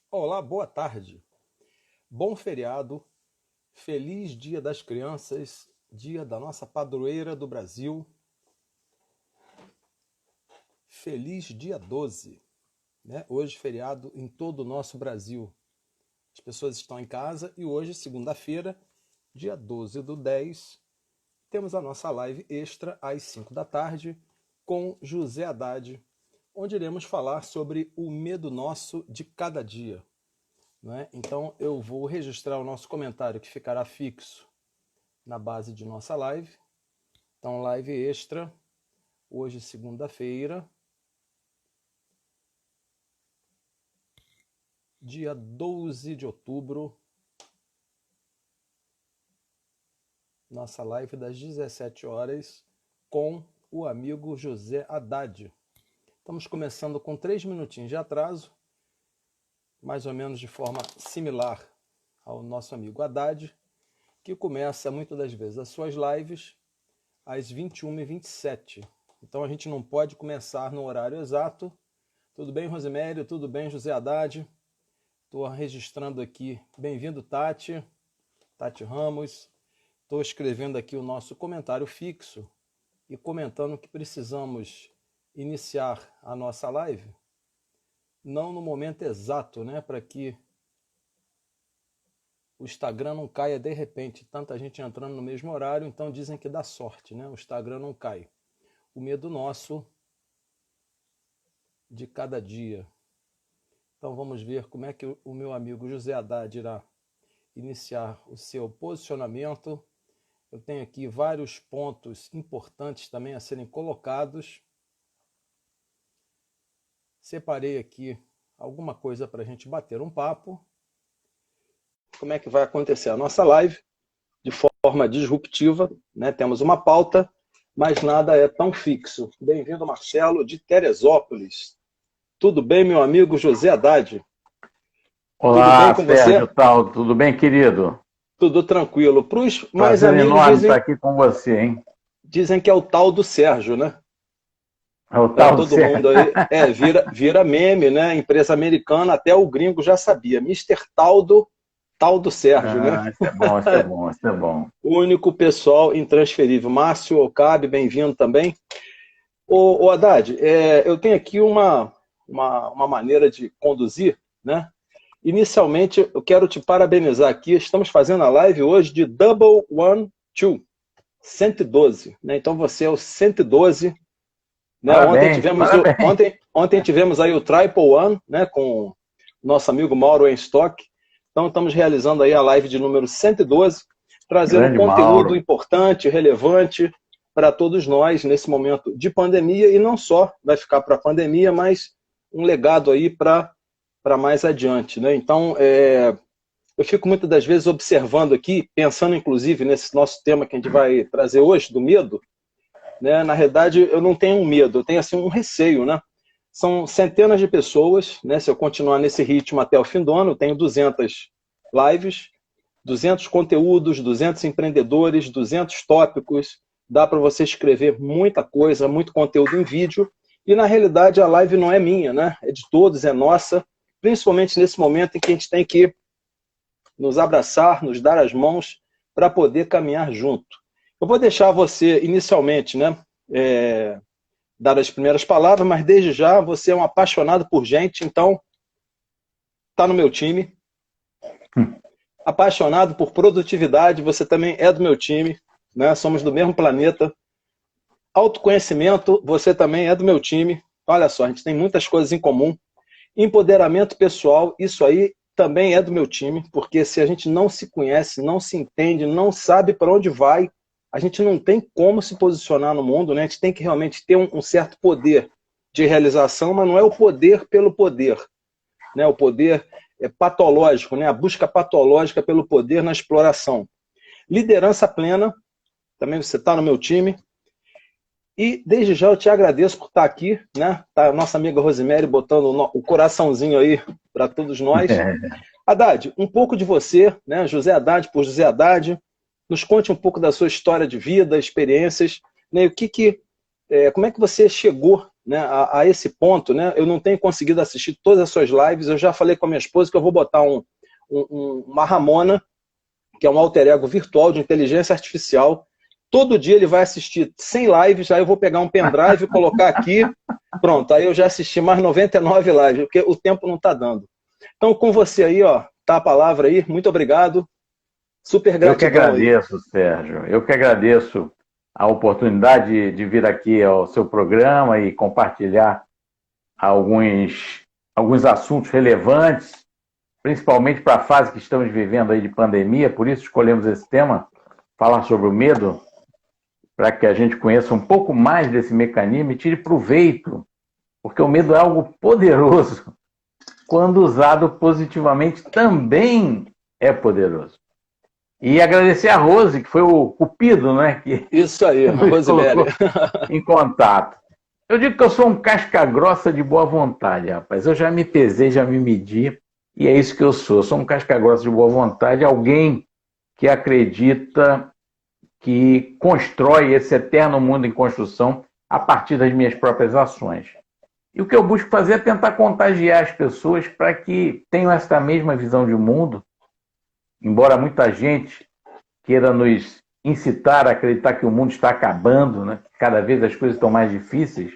Olá, boa tarde. Bom feriado. Feliz Dia das Crianças, dia da nossa padroeira do Brasil. Feliz dia 12, né? Hoje feriado em todo o nosso Brasil. As pessoas estão em casa e hoje, segunda-feira, dia 12/10, temos a nossa live extra às 5 da tarde com José Haddad, onde iremos falar sobre o medo nosso de cada dia. Né? Então eu vou registrar o nosso comentário que ficará fixo na base de nossa live. Então, live extra, hoje segunda-feira, dia 12 de outubro, nossa live das 17 horas com o amigo José Haddad. Estamos começando com 3 minutinhos de atraso, mais ou menos de forma similar ao nosso amigo Haddad, que começa muitas das vezes as suas lives às 21h27. Então a gente não pode começar no horário exato. Tudo bem, Rosimério? Tudo bem, José Haddad? Estou registrando aqui. Bem-vindo, Tati Ramos. Estou escrevendo aqui o nosso comentário fixo e comentando que precisamos iniciar a nossa live não no momento exato, né, para que o Instagram não caia de repente, tanta gente entrando no mesmo horário, então dizem que dá sorte, né? O Instagram não cai. O medo nosso de cada dia. Então vamos ver como é que o meu amigo José Haddad irá iniciar o seu posicionamento. Eu tenho aqui vários pontos importantes também a serem colocados. Separei aqui alguma coisa para a gente bater um papo. Como é que vai acontecer a nossa live de forma disruptiva, né? Temos uma pauta, mas nada é tão fixo. Bem-vindo, Marcelo, de Teresópolis. Tudo bem, meu amigo José Haddad? Olá, Tudo bem com Sérgio, você? tal, tudo bem, querido? Tudo tranquilo. Para os mais Prazer amigos, enorme estar aqui com você, hein? dizem que é o tal do Sérgio, né? É o Para tal do todo mundo Sérgio. aí. Vira meme, né? Empresa americana, até o gringo já sabia. Mister Tal do Sérgio, né? Ah, isso é bom, isso é bom, isso é bom. Único pessoal intransferível. Márcio Okabe, bem-vindo também. Ô Haddad, eu tenho aqui uma maneira de conduzir, né? Inicialmente, eu quero te parabenizar aqui. Estamos fazendo a live hoje de Double One Two, 112. Né? Então você é o 112. Né? Parabéns, parabéns. Ontem tivemos aí o Triple One, né? Com o nosso amigo Mauro Enstock. Então estamos realizando aí a live de número 112, trazendo Grande conteúdo Mauro. importante, relevante para todos nós nesse momento de pandemia, e não só vai ficar para a pandemia, mas um legado aí para mais adiante. Né? Então, eu fico muitas das vezes observando aqui, pensando inclusive nesse nosso tema que a gente vai trazer hoje, do medo. Né? Na realidade, eu não tenho um medo, eu tenho assim, um receio. Né? São centenas de pessoas, né? Se eu continuar nesse ritmo até o fim do ano, eu tenho 200 lives, 200 conteúdos, 200 empreendedores, 200 tópicos. Dá para você escrever muita coisa, muito conteúdo em vídeo. E, na realidade, a live não é minha, né? É de todos, é nossa. Principalmente nesse momento em que a gente tem que nos abraçar, nos dar as mãos para poder caminhar junto. Eu vou deixar você, inicialmente, né, dar as primeiras palavras, mas desde já você é um apaixonado por gente, então está no meu time. Apaixonado por produtividade, você também é do meu time, né? Somos do mesmo planeta. Autoconhecimento, você também é do meu time. Olha só, a gente tem muitas coisas em comum. Empoderamento pessoal, isso aí também é do meu time, porque se a gente não se conhece, não se entende, não sabe para onde vai, a gente não tem como se posicionar no mundo, né? A gente tem que realmente ter um certo poder de realização, mas não é o poder pelo poder, né? O poder patológico, né? A busca patológica pelo poder na exploração. Liderança plena, também você está no meu time. E desde já eu te agradeço por estar aqui, né? Tá a nossa amiga Rosimério botando o coraçãozinho aí para todos nós. Haddad, um pouco de você, né? José Haddad por José Haddad. Nos conte um pouco da sua história de vida, experiências, né? Como é que você chegou né, a esse ponto, né, eu não tenho conseguido assistir todas as suas lives. Eu já falei com a minha esposa que eu vou botar uma Ramona, que é um alter ego virtual de inteligência artificial. Todo dia ele vai assistir 100 lives, aí eu vou pegar um pendrive e colocar aqui, pronto, aí eu já assisti mais 99 lives, porque o tempo não está dando. Então, com você aí, ó, tá a palavra aí, muito obrigado, super gratidão. Eu que agradeço, Sérgio, eu que agradeço a oportunidade de vir aqui ao seu programa e compartilhar alguns assuntos relevantes, principalmente para a fase que estamos vivendo aí de pandemia, por isso escolhemos esse tema, falar sobre o medo, para que a gente conheça um pouco mais desse mecanismo e tire proveito, porque o medo é algo poderoso. Quando usado positivamente, também é poderoso. E agradecer a Rose, que foi o cupido, né? Que isso aí, Rose Belli. Em contato. Eu digo que eu sou um casca grossa de boa vontade, rapaz. Eu já me pesei, já me medi, e é isso que eu sou. Eu sou um casca grossa de boa vontade, alguém que acredita que constrói esse eterno mundo em construção a partir das minhas próprias ações. E o que eu busco fazer é tentar contagiar as pessoas para que tenham essa mesma visão de mundo, embora muita gente queira nos incitar a acreditar que o mundo está acabando, né? Cada vez as coisas estão mais difíceis,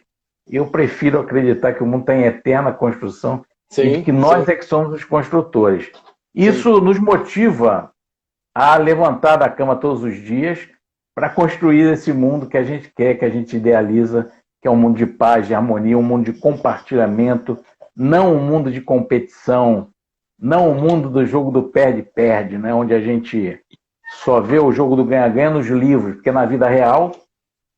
eu prefiro acreditar que o mundo está em eterna construção, sim, e que nós é que somos os construtores. Isso nos motiva a levantar da cama todos os dias para construir esse mundo que a gente quer, que a gente idealiza, que é um mundo de paz, de harmonia, um mundo de compartilhamento, não um mundo de competição, não o mundo do jogo do perde-perde, né? Onde a gente só vê o jogo do ganha-ganha nos livros, porque na vida real,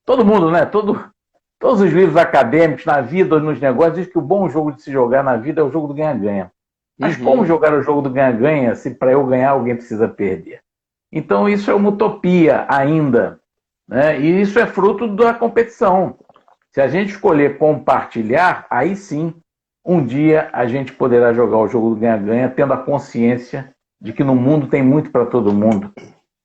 todo mundo, né? Todos os livros acadêmicos, na vida, nos negócios, diz que o bom jogo de se jogar na vida é o jogo do ganha-ganha. Mas como jogar o jogo do ganha-ganha se para eu ganhar alguém precisa perder? Então isso é uma utopia ainda, né? E isso é fruto da competição. Se a gente escolher compartilhar, aí sim, um dia a gente poderá jogar o jogo do ganha-ganha tendo a consciência de que no mundo tem muito para todo mundo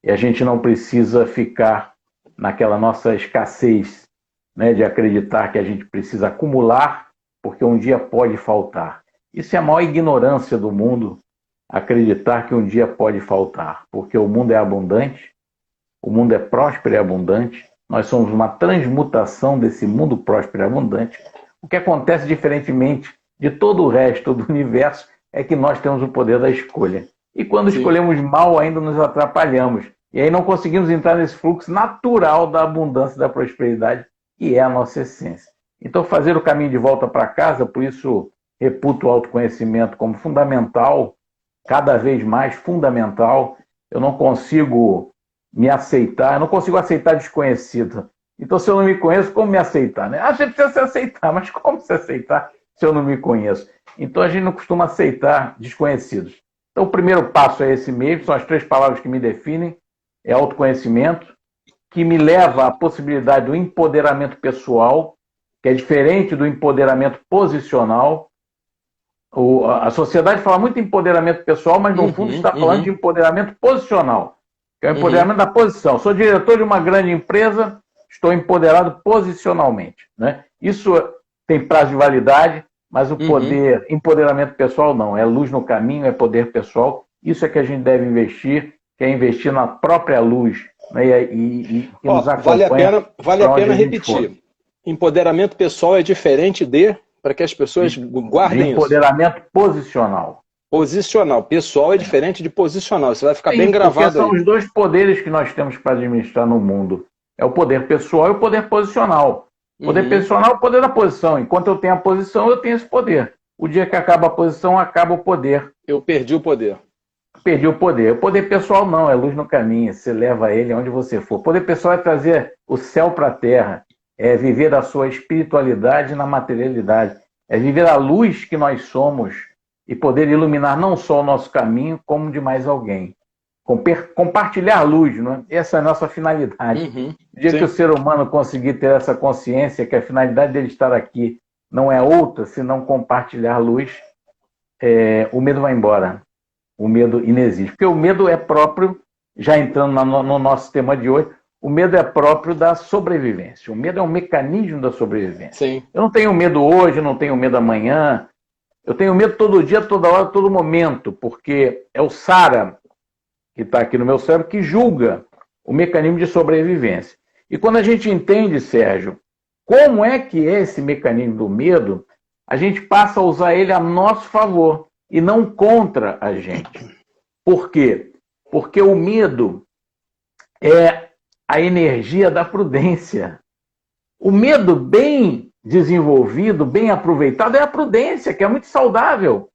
e a gente não precisa ficar naquela nossa escassez, né, de acreditar que a gente precisa acumular porque um dia pode faltar. Isso é a maior ignorância do mundo, acreditar que um dia pode faltar, porque o mundo é abundante, o mundo é próspero e abundante, nós somos uma transmutação desse mundo próspero e abundante. O que acontece diferentemente de todo o resto do universo é que nós temos o poder da escolha. E quando escolhemos mal, ainda nos atrapalhamos. E aí não conseguimos entrar nesse fluxo natural da abundância e da prosperidade, que é a nossa essência. Então, fazer o caminho de volta para casa, por isso reputo o autoconhecimento como fundamental, cada vez mais fundamental. Eu não consigo me aceitar, eu não consigo aceitar desconhecido. Então, se eu não me conheço, como me aceitar? Né? Você precisa se aceitar, mas como se aceitar se eu não me conheço? Então, a gente não costuma aceitar desconhecidos. Então, o primeiro passo é esse mesmo, são as 3 palavras que me definem, é autoconhecimento, que me leva à possibilidade do empoderamento pessoal, que é diferente do empoderamento posicional. A sociedade fala muito em empoderamento pessoal, mas no fundo está falando de empoderamento posicional, que é o empoderamento da posição. Sou diretor de uma grande empresa, estou empoderado posicionalmente, né? Isso tem prazo de validade, mas o poder, empoderamento pessoal não, é luz no caminho, é poder pessoal. Isso é que a gente deve investir, que é investir na própria luz, né? E nos acompanha. Vale a pena repetir. Empoderamento pessoal é diferente de, para que as pessoas guardem empoderamento posicional. Posicional. Pessoal é diferente de posicional. Isso vai ficar bem gravado são os 2 poderes que nós temos para administrar no mundo. É o poder pessoal e o poder posicional. O poder posicional é o poder da posição. Enquanto eu tenho a posição, eu tenho esse poder. O dia que acaba a posição, acaba o poder. Eu perdi o poder. Perdi o poder. O poder pessoal não, é luz no caminho. Você leva ele aonde você for. O poder pessoal é trazer o céu para a terra. É viver a sua espiritualidade na materialidade. É viver a luz que nós somos e poder iluminar não só o nosso caminho, como de mais alguém. Compartilhar luz, né? Essa é a nossa finalidade. O dia que o ser humano conseguir ter essa consciência que a finalidade dele estar aqui não é outra, senão compartilhar luz, o medo vai embora. O medo inexiste. Porque o medo é próprio, já entrando no nosso tema de hoje, o medo é próprio da sobrevivência. O medo é um mecanismo da sobrevivência. Sim. Eu não tenho medo hoje, não tenho medo amanhã. Eu tenho medo todo dia, toda hora, todo momento, porque é o SARA, que está aqui no meu cérebro, que julga o mecanismo de sobrevivência. E quando a gente entende, Sérgio, como é que é esse mecanismo do medo, a gente passa a usar ele a nosso favor e não contra a gente. Por quê? Porque o medo é a energia da prudência. O medo bem desenvolvido, bem aproveitado, é a prudência, que é muito saudável,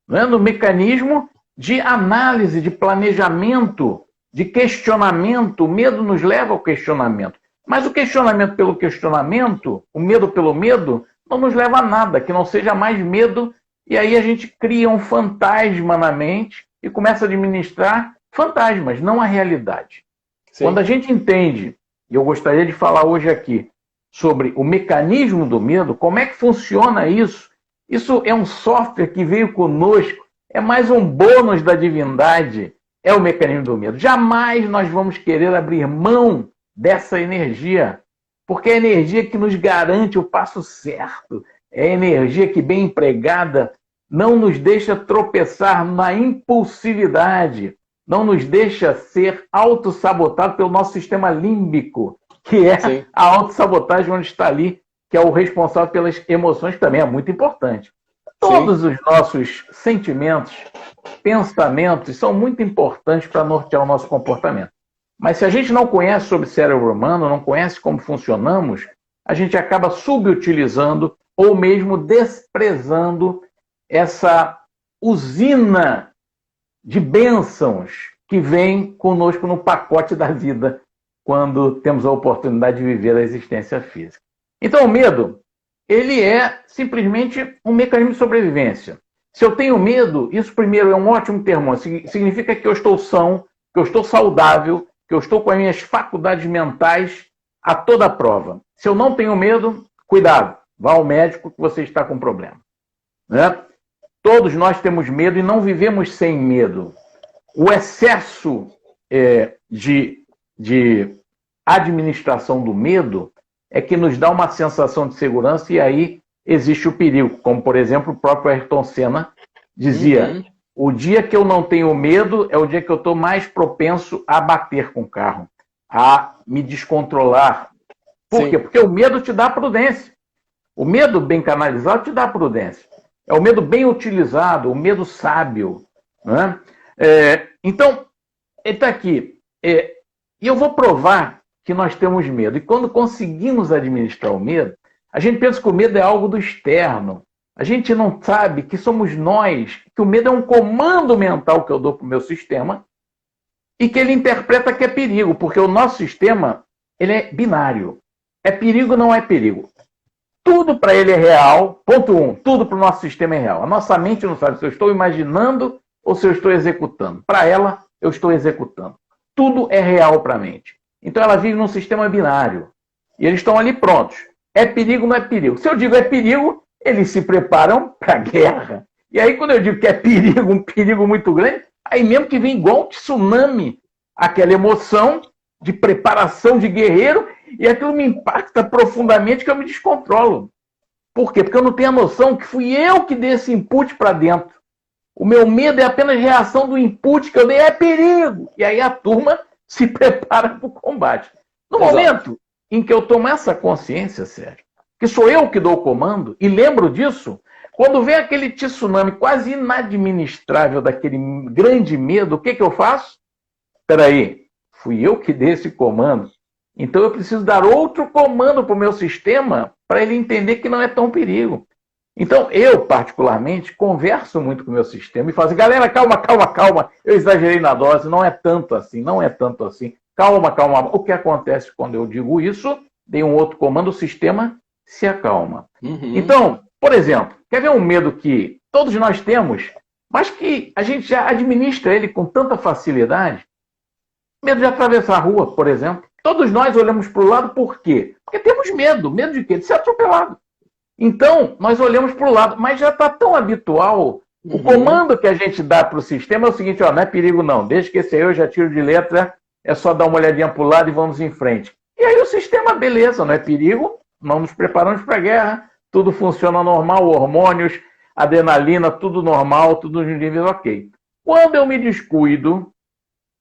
não é? No mecanismo de análise, de planejamento, de questionamento. O medo nos leva ao questionamento. Mas o questionamento pelo questionamento, o medo pelo medo, não nos leva a nada, que não seja mais medo, e aí a gente cria um fantasma na mente e começa a administrar fantasmas, não a realidade. Sim. Quando a gente entende, e eu gostaria de falar hoje aqui, sobre o mecanismo do medo, como é que funciona isso? Isso é um software que veio conosco, é mais um bônus da divindade, é o mecanismo do medo. Jamais nós vamos querer abrir mão dessa energia, porque é a energia que nos garante o passo certo, é a energia que, bem empregada, não nos deixa tropeçar na impulsividade, não nos deixa ser autossabotado pelo nosso sistema límbico, que é Sim. a autossabotagem onde está ali, que é o responsável pelas emoções, que também é muito importante. Todos Sim. os nossos sentimentos, pensamentos, são muito importantes para nortear o nosso comportamento. Mas se a gente não conhece sobre o cérebro humano, não conhece como funcionamos, a gente acaba subutilizando ou mesmo desprezando essa usina de bênçãos que vem conosco no pacote da vida quando temos a oportunidade de viver a existência física. Então o medo, ele é simplesmente um mecanismo de sobrevivência. Se eu tenho medo, isso primeiro é um ótimo termômetro, significa que eu estou são, que eu estou saudável, que eu estou com as minhas faculdades mentais a toda prova. Se eu não tenho medo, cuidado, vá ao médico que você está com problema. Né? Todos nós temos medo e não vivemos sem medo. O excesso de administração do medo é que nos dá uma sensação de segurança e aí existe o perigo. Como, por exemplo, o próprio Ayrton Senna dizia, o dia que eu não tenho medo é o dia que eu estou mais propenso a bater com o carro, a me descontrolar. Por Sim. quê? Porque o medo te dá prudência. O medo bem canalizado te dá prudência. É o medo bem utilizado, o medo sábio. Né? Então, ele está aqui. E eu vou provar que nós temos medo. E quando conseguimos administrar o medo, a gente pensa que o medo é algo do externo. A gente não sabe que somos nós, que o medo é um comando mental que eu dou para o meu sistema e que ele interpreta que é perigo, porque o nosso sistema ele é binário. É perigo, não é perigo. Tudo para ele é real, ponto 1, tudo para o nosso sistema é real. A nossa mente não sabe se eu estou imaginando ou se eu estou executando. Para ela, eu estou executando. Tudo é real para a mente. Então ela vive num sistema binário. E eles estão ali prontos. É perigo, não é perigo. Se eu digo é perigo, eles se preparam para a guerra. E aí quando eu digo que é perigo, um perigo muito grande, aí mesmo que vem igual um tsunami, aquela emoção de preparação de guerreiro, e aquilo me impacta profundamente que eu me descontrolo. Por quê? Porque eu não tenho a noção que fui eu que dei esse input para dentro. O meu medo é apenas reação do input que eu dei, é perigo. E aí a turma se prepara para o combate. No momento em que eu tomo essa consciência, Sérgio, que sou eu que dou o comando, e lembro disso, quando vem aquele tsunami quase inadministrável daquele grande medo, o que eu faço? Espera aí, fui eu que dei esse comando. Então eu preciso dar outro comando para o meu sistema para ele entender que não é tão perigo. Então eu, particularmente, converso muito com o meu sistema e falo assim, galera, calma, calma, calma, eu exagerei na dose, não é tanto assim, não é tanto assim. Calma, calma. O que acontece quando eu digo isso? Dei um outro comando, o sistema se acalma. Então, por exemplo, quer ver um medo que todos nós temos, mas que a gente já administra ele com tanta facilidade? Medo de atravessar a rua, por exemplo. Todos nós olhamos para o lado por quê? Porque temos medo. Medo de quê? De ser atropelado. Então, nós olhamos para o lado, mas já está tão habitual. O comando que a gente dá para o sistema é o seguinte, ó, não é perigo não, desde que esse aí eu já tiro de letra é só dar uma olhadinha para o lado e vamos em frente. E aí o sistema, beleza, não é perigo, não nos preparamos para a guerra, tudo funciona normal, hormônios, adrenalina, tudo normal, tudo nos níveis ok. Quando eu me descuido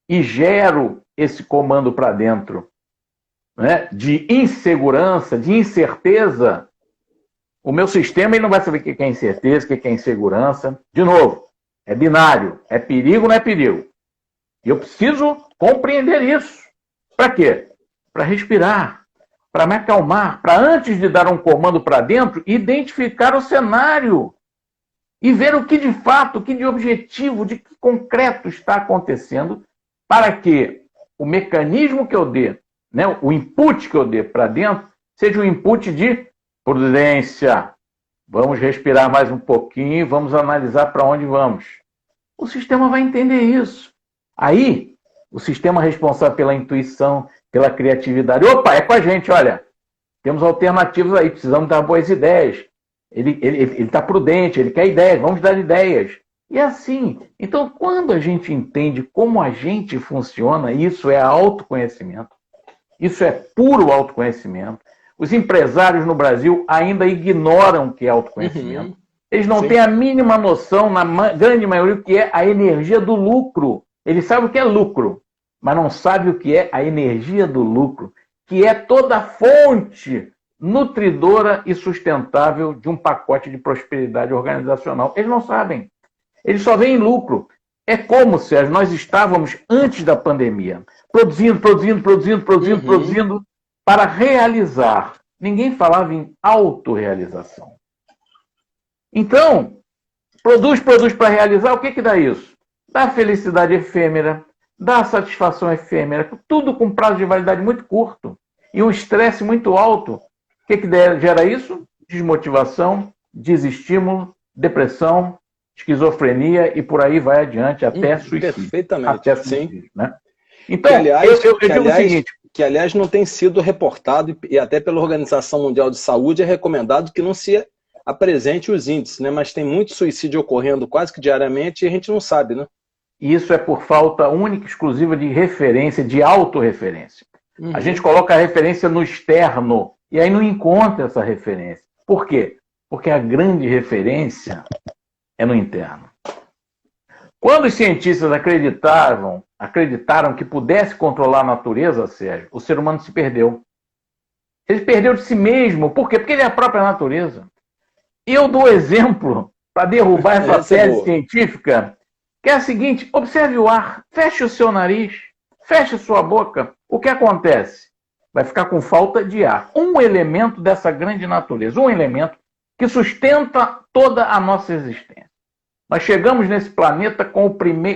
e gero esse comando para dentro, né, de insegurança, de incerteza, o meu sistema ele não vai saber o que é incerteza, o que é insegurança. De novo, é binário, é perigo, não é perigo. E eu preciso compreender isso. Para quê? Para respirar, para me acalmar, para antes de dar um comando para dentro, identificar o cenário e ver o que de fato, o que de objetivo, de que concreto está acontecendo, para que o mecanismo que eu dê, né, o input que eu dê para dentro, seja um input de prudência. Vamos respirar mais um pouquinho, vamos analisar para onde vamos. O sistema vai entender isso. Aí, o sistema responsável pela intuição, pela criatividade. Opa, é com a gente, olha. Temos alternativas aí, precisamos dar boas ideias. Ele está prudente, ele quer ideias, vamos dar ideias. E assim, então quando a gente entende como a gente funciona, isso é autoconhecimento. Isso é puro autoconhecimento. Os empresários no Brasil ainda ignoram o que é autoconhecimento. Uhum. Eles não têm a mínima noção, na grande maioria, o que é a energia do lucro. Eles sabem o que é lucro, mas não sabem o que é a energia do lucro, que é toda a fonte nutridora e sustentável de um pacote de prosperidade organizacional. Eles não sabem. Eles só veem lucro. É como, Sérgio, nós estávamos antes da pandemia, produzindo para realizar. Ninguém falava em autorrealização. Então, produz para realizar, o que dá isso? Dá felicidade efêmera, dá satisfação efêmera, tudo com prazo de validade muito curto e um estresse muito alto. O que gera isso? Desmotivação, desestímulo, depressão, esquizofrenia e por aí vai adiante até suicídio. Perfeitamente. Até suicídio, né? Então, eu digo o seguinte, que aliás não tem sido reportado e até pela Organização Mundial de Saúde é recomendado que não se apresente os índices, né? Mas tem muito suicídio ocorrendo quase que diariamente e a gente não sabe, né? Isso é por falta única e exclusiva de referência, de autorreferência. A gente coloca a referência no externo e aí não encontra essa referência. Por quê? Porque a grande referência é no interno. Quando os cientistas acreditaram que pudesse controlar a natureza, Sérgio, o ser humano se perdeu. Ele perdeu de si mesmo. Por quê? Porque ele é a própria natureza. E eu dou exemplo para derrubar essa tese científica, que é a seguinte: observe o ar, feche o seu nariz, feche sua boca. O que acontece? Vai ficar com falta de ar. Um elemento dessa grande natureza, um elemento que sustenta toda a nossa existência. Nós chegamos nesse planeta com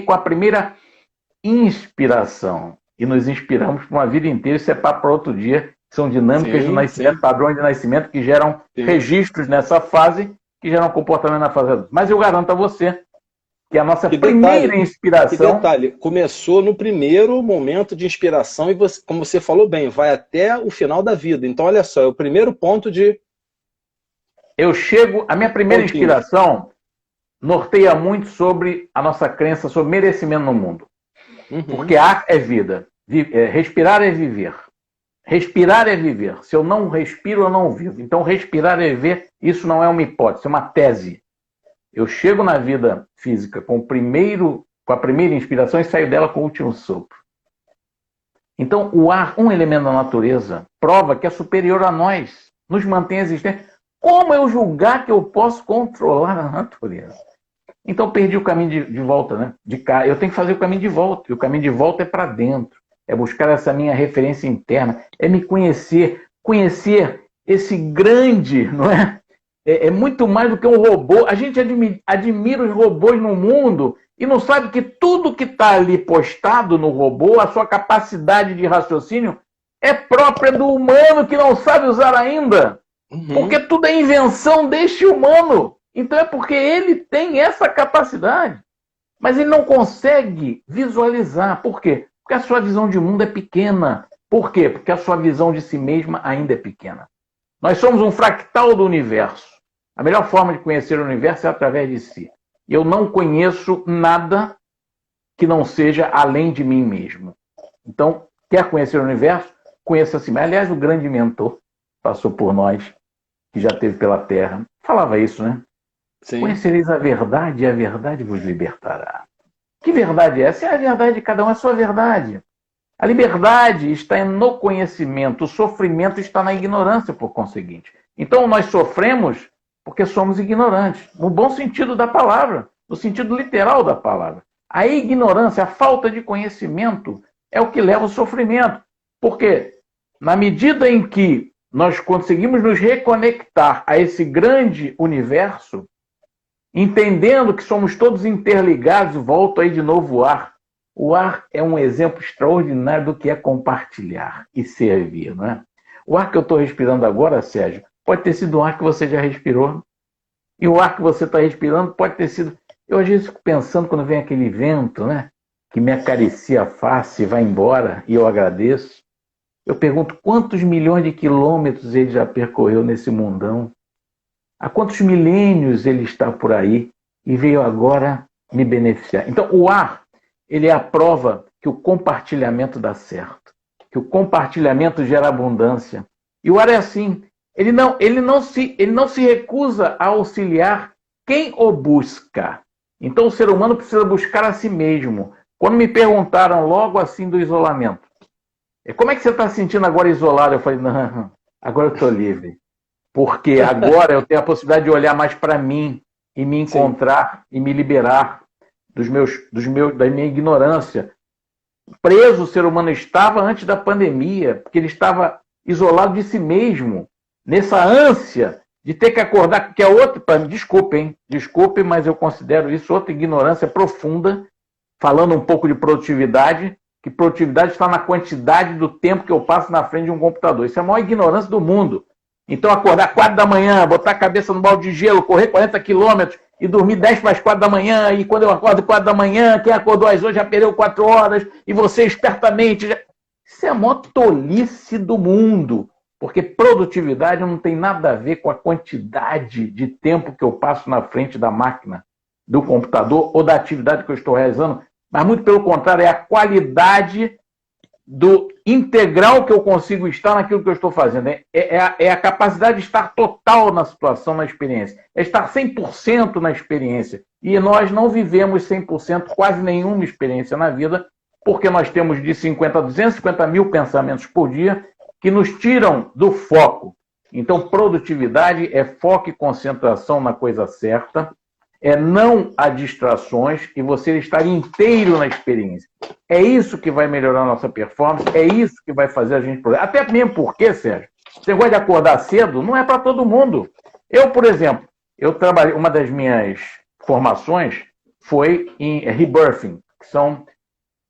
a primeira inspiração e nos inspiramos por uma vida inteira. Isso é para outro dia. São dinâmicas do nascimento, padrões de nascimento que geram registros nessa fase, que geram comportamento na fase adulta. Mas eu garanto a você que a nossa primeira inspiração... Que detalhe, começou no primeiro momento de inspiração e, você, como você falou bem, vai até o final da vida. Então, olha só, é o primeiro ponto de... A minha primeira inspiração norteia muito sobre a nossa crença sobre merecimento no mundo. Porque ar é vida, respirar é viver. Respirar é viver. Se eu não respiro, eu não vivo. Então, respirar é viver, isso não é uma hipótese, é uma tese. Eu chego na vida física com a primeira inspiração e saio dela com o último sopro. Então, o ar, um elemento da natureza, prova que é superior a nós, nos mantém existentes. Como eu julgar que eu posso controlar a natureza? Então, perdi o caminho de volta, né? Eu tenho que fazer o caminho de volta, e o caminho de volta é para dentro. É buscar essa minha referência interna, é me conhecer esse grande, não é? É muito mais do que um robô. A gente admira os robôs no mundo e não sabe que tudo que está ali postado no robô, a sua capacidade de raciocínio, é própria do humano que não sabe usar ainda. Porque tudo é invenção deste humano. Então é porque ele tem essa capacidade. Mas ele não consegue visualizar. Por quê? Porque a sua visão de mundo é pequena. Por quê? Porque a sua visão de si mesma ainda é pequena. Nós somos um fractal do universo. A melhor forma de conhecer o universo é através de si. Eu não conheço nada que não seja além de mim mesmo. Então, quer conhecer o universo? Conheça assim. Aliás, o grande mentor passou por nós, que já esteve pela Terra, falava isso, né? Sim. Conhecereis a verdade e a verdade vos libertará. Que verdade é essa? É a verdade de cada um, é a sua verdade. A liberdade está no conhecimento, o sofrimento está na ignorância, por conseguinte. Então, nós sofremos porque somos ignorantes, no bom sentido da palavra, no sentido literal da palavra. A ignorância, a falta de conhecimento é o que leva ao sofrimento. Porque, na medida em que nós conseguimos nos reconectar a esse grande universo, entendendo que somos todos interligados, volto aí de novo o ar. O ar é um exemplo extraordinário do que é compartilhar e servir, não é? O ar que eu estou respirando agora, Sérgio, pode ter sido um ar que você já respirou. E o ar que você está respirando pode ter sido... Eu às vezes fico pensando quando vem aquele vento, né? Que me acaricia a face e vai embora, e eu agradeço. Eu pergunto quantos milhões de quilômetros ele já percorreu nesse mundão. Há quantos milênios ele está por aí e veio agora me beneficiar. Então, o ar, ele é a prova que o compartilhamento dá certo, que o compartilhamento gera abundância. E o ar é assim, ele não se recusa a auxiliar quem o busca. Então, o ser humano precisa buscar a si mesmo. Quando me perguntaram logo assim do isolamento, como é que você está se sentindo agora isolado? Eu falei, não, agora eu estou livre. Porque agora eu tenho a possibilidade de olhar mais para mim e me encontrar e me liberar da minha ignorância. Preso o ser humano estava antes da pandemia, porque ele estava isolado de si mesmo, nessa ânsia de ter que acordar, que é outra, desculpem, mas eu considero isso outra ignorância profunda, falando um pouco de produtividade, que produtividade está na quantidade do tempo que eu passo na frente de um computador. Isso é a maior ignorância do mundo. Então, acordar 4 da manhã, botar a cabeça no balde de gelo, correr 40 quilômetros e dormir 10 para as 4 da manhã, e quando eu acordo 4 da manhã, quem acordou às 8 já perdeu 4 horas, e você espertamente... Isso é a maior tolice do mundo, porque produtividade não tem nada a ver com a quantidade de tempo que eu passo na frente da máquina, do computador ou da atividade que eu estou realizando, mas muito pelo contrário, é a qualidade do integral que eu consigo estar naquilo que eu estou fazendo. É a capacidade de estar total na situação, na experiência. É estar 100% na experiência. E nós não vivemos 100% quase nenhuma experiência na vida, porque nós temos de 50 a 250 mil pensamentos por dia que nos tiram do foco. Então, produtividade é foco e concentração na coisa certa, é não a distrações e você estar inteiro na experiência. É isso que vai melhorar a nossa performance, é isso que vai fazer a gente progredir. Até mesmo porque, Sérgio, você gosta de acordar cedo, não é para todo mundo. Eu, por exemplo, eu trabalhei, uma das minhas formações foi em rebirthing, que são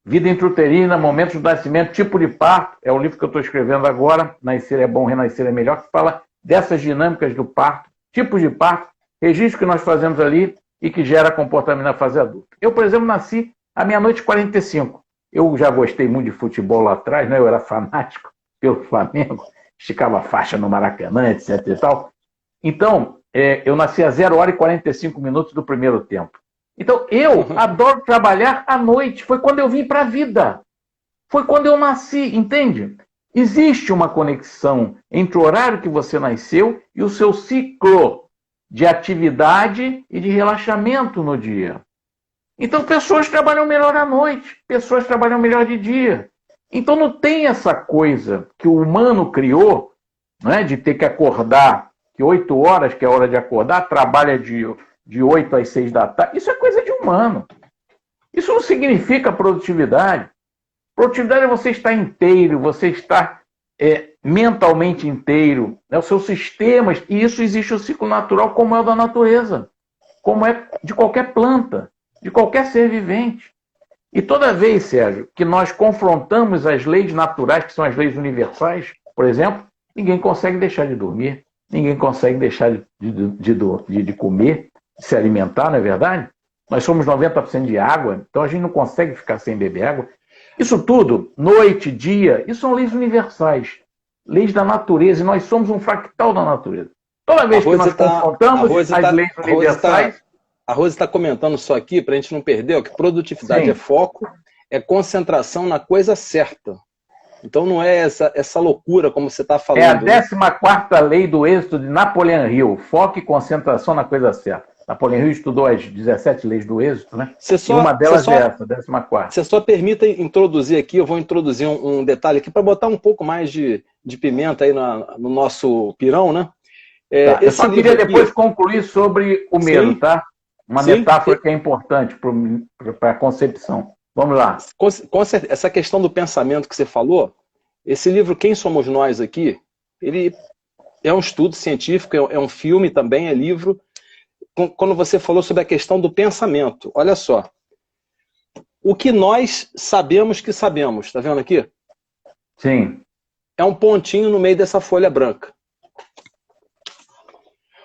vida intrauterina, momentos do nascimento, tipo de parto, é o livro que eu estou escrevendo agora, Nascer é Bom, Renascer é Melhor, que fala dessas dinâmicas do parto, tipos de parto, registro que nós fazemos ali e que gera comportamento na fase adulta. Eu, por exemplo, nasci à meia-noite e 45. Eu já gostei muito de futebol lá atrás, né? Eu era fanático pelo Flamengo, esticava a faixa no Maracanã, etc e tal. Então, eu nasci a 0 hora e 45 minutos do primeiro tempo. Então, eu adoro trabalhar à noite. Foi quando eu vim para a vida. Foi quando eu nasci, entende? Existe uma conexão entre o horário que você nasceu e o seu ciclo de atividade e de relaxamento no dia. Então, pessoas trabalham melhor à noite, pessoas trabalham melhor de dia. Então, não tem essa coisa que o humano criou, né, de ter que acordar, que 8 horas, que é a hora de acordar, trabalha de 8 às 6 da tarde. Isso é coisa de humano. Isso não significa produtividade. Produtividade é você estar inteiro, você estar mentalmente inteiro, né, os seus sistemas, e isso existe o ciclo natural como é o da natureza, como é de qualquer planta, de qualquer ser vivente. E toda vez, Sérgio, que nós confrontamos as leis naturais, que são as leis universais, por exemplo, ninguém consegue deixar de dormir, ninguém consegue deixar de comer, de se alimentar, não é verdade? Nós somos 90% de água, então a gente não consegue ficar sem beber água. Isso tudo, noite, dia, isso são leis universais, leis da natureza, e nós somos um fractal da natureza. Toda vez que nós confrontamos as leis universais... A Rose está comentando só aqui, para a gente não perder, ó, que produtividade é foco, é concentração na coisa certa. Então não é essa loucura como você está falando. É a 14ª lei do êxito de Napoleão Hill. Foco e concentração na coisa certa. Napoleão Hill estudou as 17 leis do êxito, né? E uma delas é essa, a 14ª. Você só permita introduzir aqui, eu vou introduzir um detalhe aqui para botar um pouco mais de pimenta aí no nosso pirão, né? Tá, eu só queria depois concluir sobre o medo, tá? Uma metáfora que é importante para a concepção. Vamos lá. Essa questão do pensamento que você falou, esse livro Quem Somos Nós aqui, ele é um estudo científico, é um filme também, é livro. Quando você falou sobre a questão do pensamento, olha só. O que nós sabemos que sabemos, está vendo aqui? Sim. É um pontinho no meio dessa folha branca.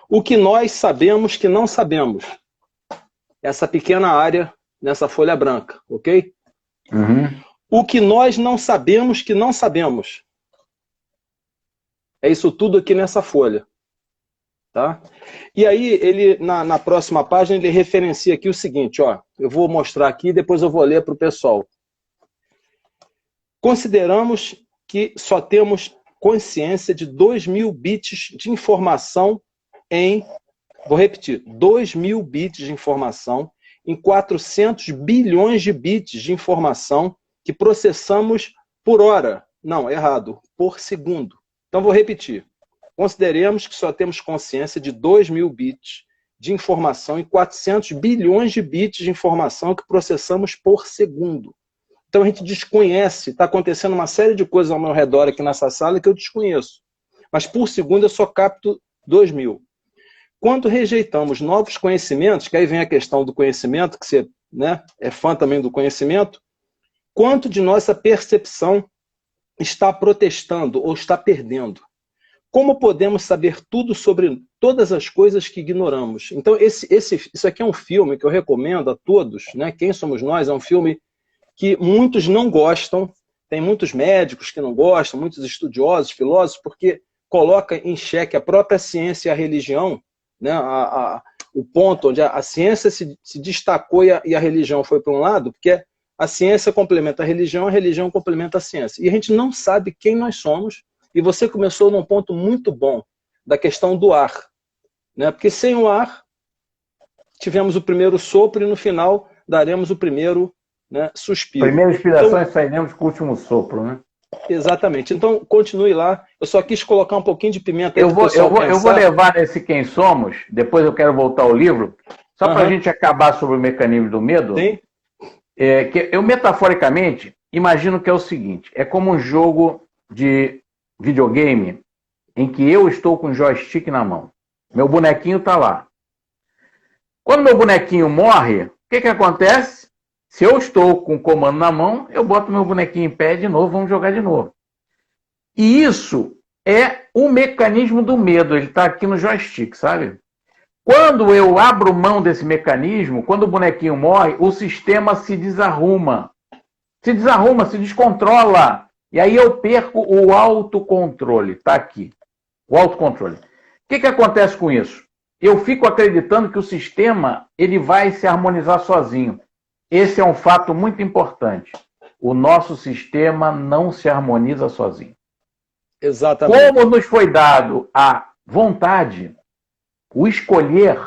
O que nós sabemos que não sabemos, essa pequena área nessa folha branca, ok? Uhum. O que nós não sabemos que não sabemos, é isso tudo aqui nessa folha. Tá? E aí, ele, na próxima página, ele referencia aqui o seguinte, ó, eu vou mostrar aqui e depois eu vou ler para o pessoal. Consideramos que só temos consciência de 2.000 bits de informação vou repetir, 2.000 bits de informação em 400 bilhões de bits de informação que processamos por hora. Não, errado, por segundo. Então, vou repetir. Consideremos que só temos consciência de 2.000 bits de informação e 400 bilhões de bits de informação que processamos por segundo. Então a gente desconhece, está acontecendo uma série de coisas ao meu redor aqui nessa sala que eu desconheço. Mas por segundo eu só capto 2.000. Quando rejeitamos novos conhecimentos, que aí vem a questão do conhecimento, que você, né, é fã também do conhecimento, quanto de nossa percepção está protestando ou está perdendo? Como podemos saber tudo sobre todas as coisas que ignoramos? Então, isso aqui é um filme que eu recomendo a todos, né? Quem Somos Nós é um filme que muitos não gostam, tem muitos médicos que não gostam, muitos estudiosos, filósofos, porque coloca em xeque a própria ciência e a religião, né? O ponto onde a ciência se destacou e a religião foi para um lado, porque a ciência complementa a religião complementa a ciência. E a gente não sabe quem nós somos. E você começou num ponto muito bom, da questão do ar. Né? Porque sem o ar, tivemos o primeiro sopro e no final daremos o primeiro, né, suspiro. Primeira inspiração e sairemos com o último sopro, né? Exatamente. Então, continue lá. Eu só quis colocar um pouquinho de pimenta aí eu vou levar nesse Quem Somos, depois eu quero voltar ao livro, só para a gente acabar sobre o mecanismo do medo. Sim. Que eu, metaforicamente, imagino que é o seguinte, é como um jogo de videogame em que eu estou com o joystick na mão. Meu bonequinho está lá. Quando meu bonequinho morre, o que acontece? Se eu estou com o comando na mão, eu boto meu bonequinho em pé de novo, vamos jogar de novo. E isso é o mecanismo do medo, ele está aqui no joystick, sabe? Quando eu abro mão desse mecanismo, quando o bonequinho morre, o sistema se desarruma. Se descontrola. E aí eu perco o autocontrole. Está aqui. O autocontrole. O que acontece com isso? Eu fico acreditando que o sistema ele vai se harmonizar sozinho. Esse é um fato muito importante. O nosso sistema não se harmoniza sozinho. Exatamente. Como nos foi dado a vontade, o escolher,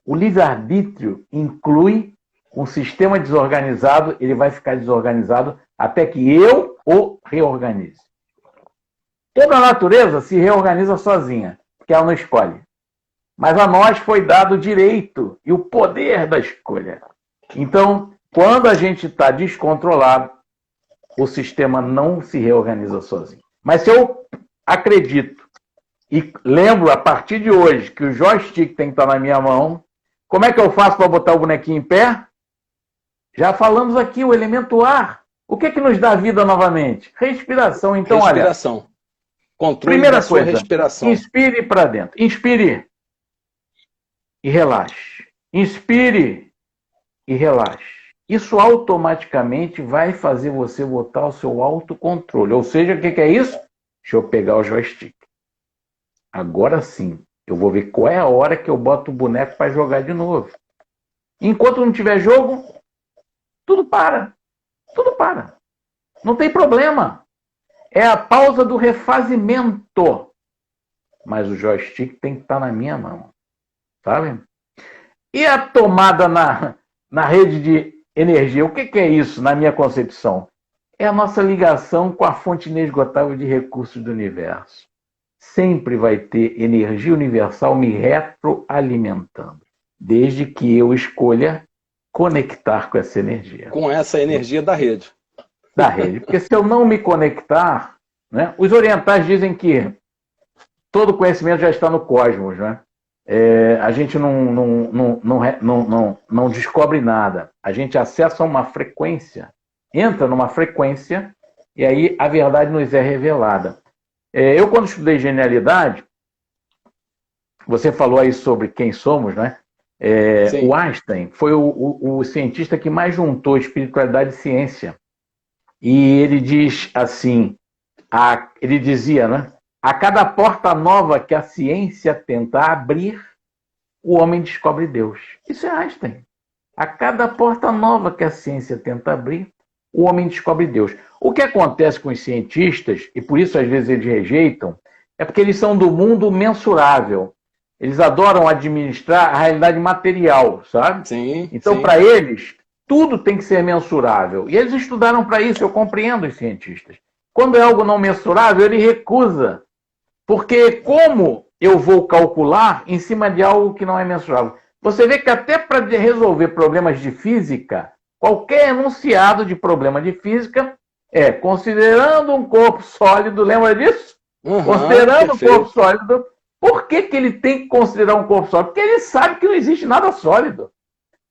o livre-arbítrio inclui um sistema desorganizado, ele vai ficar desorganizado até que eu o reorganize. Toda a natureza se reorganiza sozinha, porque ela não escolhe. Mas a nós foi dado o direito e o poder da escolha. Então, quando a gente está descontrolado, o sistema não se reorganiza sozinho. Mas se eu acredito e lembro a partir de hoje que o joystick tem que estar na minha mão, como é que eu faço para botar o bonequinho em pé? Já falamos aqui, o elemento ar. O que nos dá vida novamente? Respiração. Então, respiração. Olha, controle primeira da sua coisa, respiração. Inspire para dentro. Inspire e relaxe. Inspire e relaxe. Isso automaticamente vai fazer você botar o seu autocontrole. Ou seja, o que é isso? Deixa eu pegar o joystick. Agora sim, eu vou ver qual é a hora que eu boto o boneco para jogar de novo. Enquanto não tiver jogo, tudo para. Tudo para. Não tem problema. É a pausa do refazimento. Mas o joystick tem que estar na minha mão. Sabe? E a tomada na rede de energia? O que é isso, na minha concepção? É a nossa ligação com a fonte inesgotável de recursos do universo. Sempre vai ter energia universal me retroalimentando, desde que eu escolha conectar com essa energia. Com essa energia da rede. Da rede. Porque se eu não me conectar, né, os orientais dizem que todo conhecimento já está no cosmos, né? A gente não descobre nada. A gente acessa uma frequência, entra numa frequência, e aí a verdade nos é revelada. Eu, quando estudei genialidade, você falou aí sobre quem somos, né? O Einstein foi o cientista que mais juntou espiritualidade e ciência. E ele diz assim, ele dizia, né? A cada porta nova que a ciência tenta abrir, o homem descobre Deus. Isso é Einstein. A cada porta nova que a ciência tenta abrir, o homem descobre Deus. O que acontece com os cientistas, e por isso às vezes eles rejeitam, é porque eles são do mundo mensurável. Eles adoram administrar a realidade material, sabe? Sim, então, para eles, tudo tem que ser mensurável. E eles estudaram para isso, eu compreendo os cientistas. Quando é algo não mensurável, ele recusa. Porque como eu vou calcular em cima de algo que não é mensurável? Você vê que até para resolver problemas de física, qualquer enunciado de problema de física considerando um corpo sólido, lembra disso? Considerando um corpo sólido. Por que ele tem que considerar um corpo sólido? Porque ele sabe que não existe nada sólido.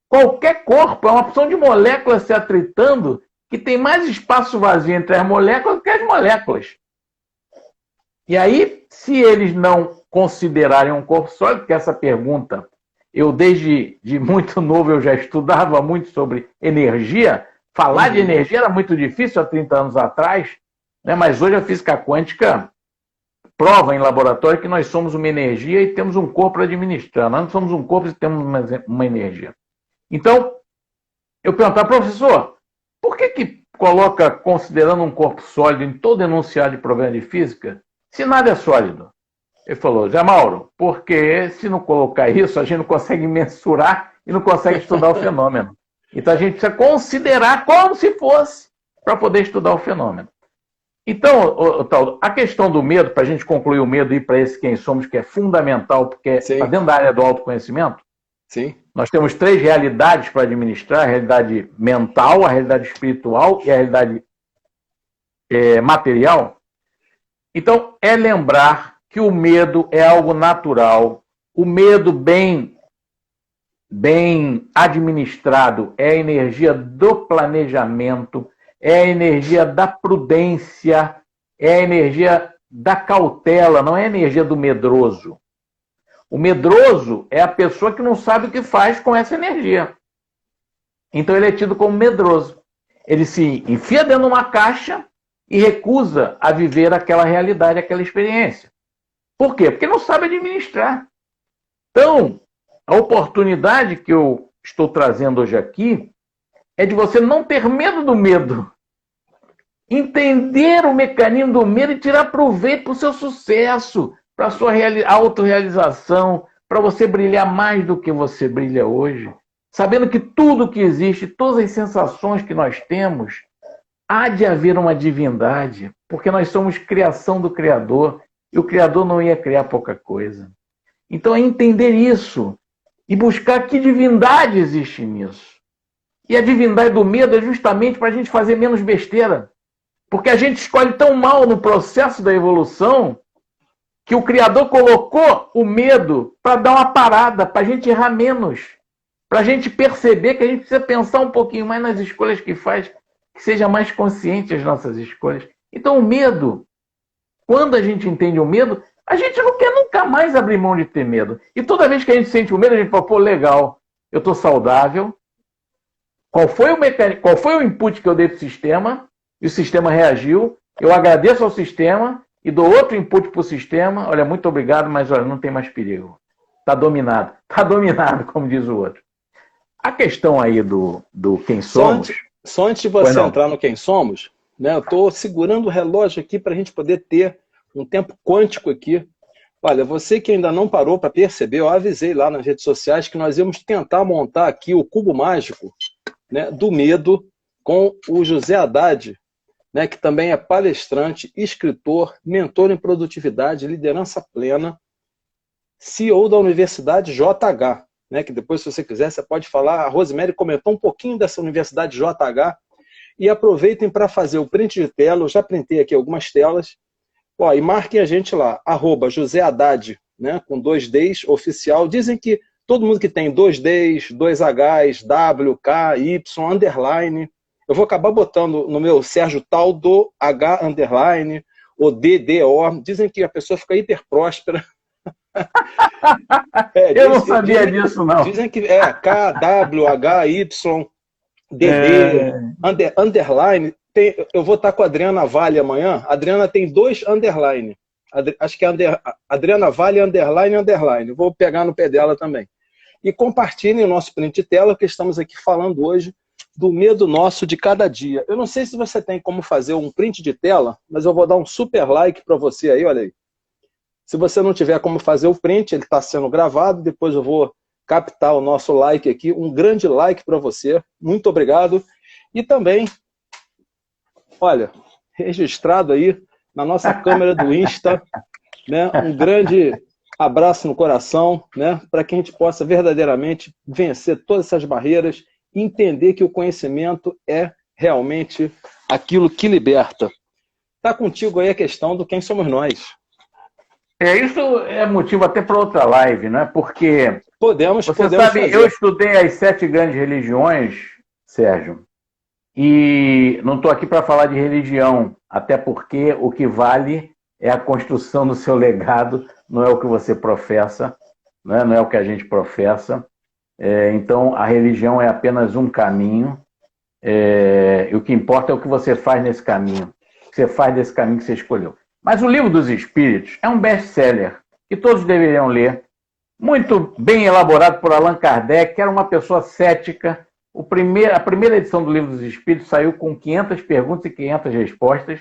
Qualquer corpo é uma opção de moléculas se atritando que tem mais espaço vazio entre as moléculas do que as moléculas. E aí, se eles não considerarem um corpo sólido, que essa pergunta, eu desde muito novo eu já estudava muito sobre energia, falar de energia era muito difícil há 30 anos atrás, né? Mas hoje a física quântica prova em laboratório que nós somos uma energia e temos um corpo para administrar. Nós não somos um corpo e temos uma energia. Então, eu perguntava, professor, por que coloca considerando um corpo sólido em todo enunciado de problema de física, se nada é sólido? Ele falou, Zé Mauro, porque se não colocar isso, a gente não consegue mensurar e não consegue estudar o fenômeno. Então a gente precisa considerar como se fosse para poder estudar o fenômeno. Então, a questão do medo, para a gente concluir o medo e ir para esse quem somos, que é fundamental, porque está dentro da área do autoconhecimento, nós temos 3 realidades para administrar, a realidade mental, a realidade espiritual e a realidade material. Então, é lembrar que o medo é algo natural. O medo bem administrado é a energia do planejamento, é a energia da prudência, é a energia da cautela, não é a energia do medroso. O medroso é a pessoa que não sabe o que faz com essa energia. Então ele é tido como medroso. Ele se enfia dentro de uma caixa e recusa a viver aquela realidade, aquela experiência. Por quê? Porque não sabe administrar. Então, a oportunidade que eu estou trazendo hoje aqui é de você não ter medo do medo. Entender o mecanismo do medo e tirar proveito para o seu sucesso, para a sua autorrealização, para você brilhar mais do que você brilha hoje. Sabendo que tudo que existe, todas as sensações que nós temos, há de haver uma divindade, porque nós somos criação do Criador, e o Criador não ia criar pouca coisa. Então é entender isso e buscar que divindade existe nisso. E a divindade do medo é justamente para a gente fazer menos besteira. Porque a gente escolhe tão mal no processo da evolução que o Criador colocou o medo para dar uma parada, para a gente errar menos. Para a gente perceber que a gente precisa pensar um pouquinho mais nas escolhas que faz, que seja mais consciente as nossas escolhas. Então o medo, quando a gente entende o medo, a gente não quer nunca mais abrir mão de ter medo. E toda vez que a gente sente o medo, a gente fala, pô, legal, eu estou saudável. Qual foi o input que eu dei para o sistema? E o sistema reagiu. Eu agradeço ao sistema e dou outro input para o sistema. Olha, muito obrigado, mas olha, não tem mais perigo. Está dominado. Está dominado, como diz o outro. A questão aí do quem somos... Só antes de você entrar no Quem Somos, né, eu estou segurando o relógio aqui para a gente poder ter um tempo quântico aqui. Olha, você que ainda não parou para perceber, eu avisei lá nas redes sociais que nós íamos tentar montar aqui o cubo mágico, né, do medo com o José Haddad, né, que também é palestrante, escritor, mentor em produtividade, liderança plena, CEO da Universidade JH, né, que depois, se você quiser, você pode falar. A Rosemary comentou um pouquinho dessa Universidade JH, e aproveitem para fazer o print de tela. Eu já printei aqui algumas telas. Ó, e marquem a gente lá, @José Haddad, né, com 2 Ds, oficial. Dizem que todo mundo que tem 2 Ds, 2 Hs, W, K, Y, underline, eu vou acabar botando no meu Sérgio Tal do H, underline, ou DDO. Dizem que a pessoa fica hiper próspera. Eu não sabia disso, não. Dizem que é K, W, H, Y, DD, underline. Eu vou estar com a Adriana Vale amanhã. A Adriana tem 2 underline. Acho que é Adriana Vale, underline, underline. Vou pegar no pé dela também. E compartilhem o nosso print de tela, que estamos aqui falando hoje do medo nosso de cada dia. Eu não sei se você tem como fazer um print de tela, mas eu vou dar um super like para você aí, olha aí. Se você não tiver como fazer o print, ele está sendo gravado, depois eu vou captar o nosso like aqui. Um grande like para você. Muito obrigado. E também, olha, registrado aí na nossa câmera do Insta, né? Um grande abraço no coração, né? Para que a gente possa verdadeiramente vencer todas essas barreiras e entender que o conhecimento é realmente aquilo que liberta. Está contigo aí a questão do quem somos nós. Isso é motivo até para outra live, né? Porque podemos sabe, fazer. Eu estudei as 7 grandes religiões, Sérgio, e não estou aqui para falar de religião, até porque o que vale é a construção do seu legado, não é o que você professa, né? Não é o que a gente professa. Então, a religião é apenas um caminho, e o que importa é o que você faz nesse caminho, o que você faz desse caminho que você escolheu. Mas o Livro dos Espíritos é um best-seller que todos deveriam ler, muito bem elaborado por Allan Kardec, que era uma pessoa cética. A primeira edição do Livro dos Espíritos saiu com 500 perguntas e 500 respostas,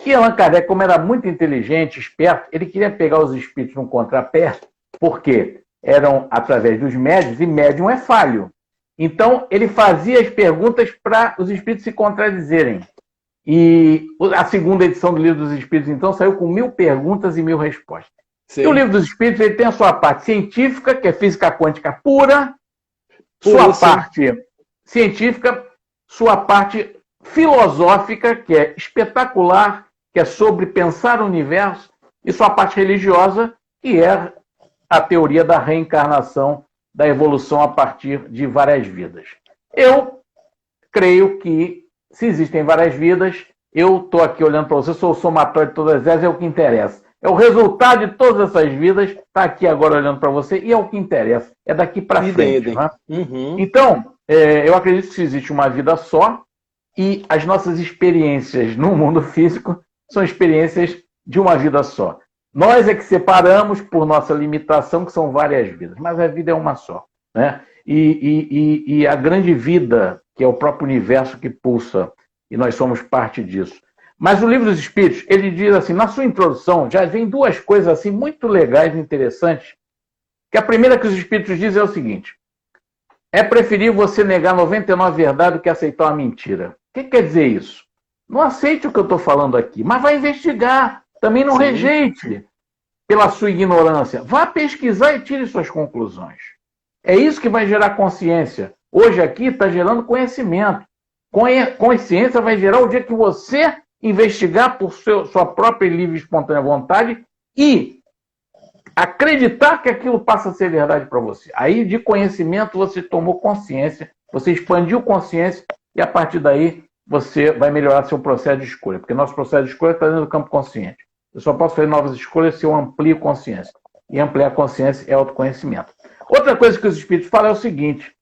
e Allan Kardec, como era muito inteligente, esperto, ele queria pegar os espíritos num contrapé, porque eram através dos médiuns, e médium é falho. Então, ele fazia as perguntas para os espíritos se contradizerem. E a segunda edição do Livro dos Espíritos, então, saiu com 1000 perguntas e 1000 respostas. Sim. E o Livro dos Espíritos ele tem a sua parte científica, que é física quântica pura, sua parte científica, sua parte filosófica, que é espetacular, que é sobre pensar o universo, e sua parte religiosa, que é a teoria da reencarnação, da evolução a partir de várias vidas. Eu creio que, se existem várias vidas, eu estou aqui olhando para você, sou o somatório de todas elas, é o que interessa. É o resultado de todas essas vidas, está aqui agora olhando para você, e é o que interessa. É daqui para frente. Né? Uhum. Então, eu acredito que existe uma vida só, e as nossas experiências no mundo físico são experiências de uma vida só. Nós é que separamos por nossa limitação, que são várias vidas, mas a vida é uma só. Né? E a grande vida, que é o próprio universo que pulsa, e nós somos parte disso. Mas o Livro dos Espíritos, ele diz assim, na sua introdução, já vem 2 coisas assim muito legais e interessantes, que a primeira que os Espíritos dizem é o seguinte: é preferível você negar 99 verdades do que aceitar uma mentira. O que quer dizer isso? Não aceite o que eu estou falando aqui, mas vai investigar. Também não rejeite pela sua ignorância. Vá pesquisar e tire suas conclusões. É isso que vai gerar consciência. Hoje aqui está gerando conhecimento. Consciência vai gerar o dia que você investigar por sua própria livre e espontânea vontade e acreditar que aquilo passa a ser verdade para você. Aí, de conhecimento, você tomou consciência, você expandiu consciência e, a partir daí, você vai melhorar seu processo de escolha. Porque nosso processo de escolha está dentro do campo consciente. Eu só posso fazer novas escolhas se eu amplio consciência. E ampliar consciência é autoconhecimento. Outra coisa que os espíritos falam é o seguinte: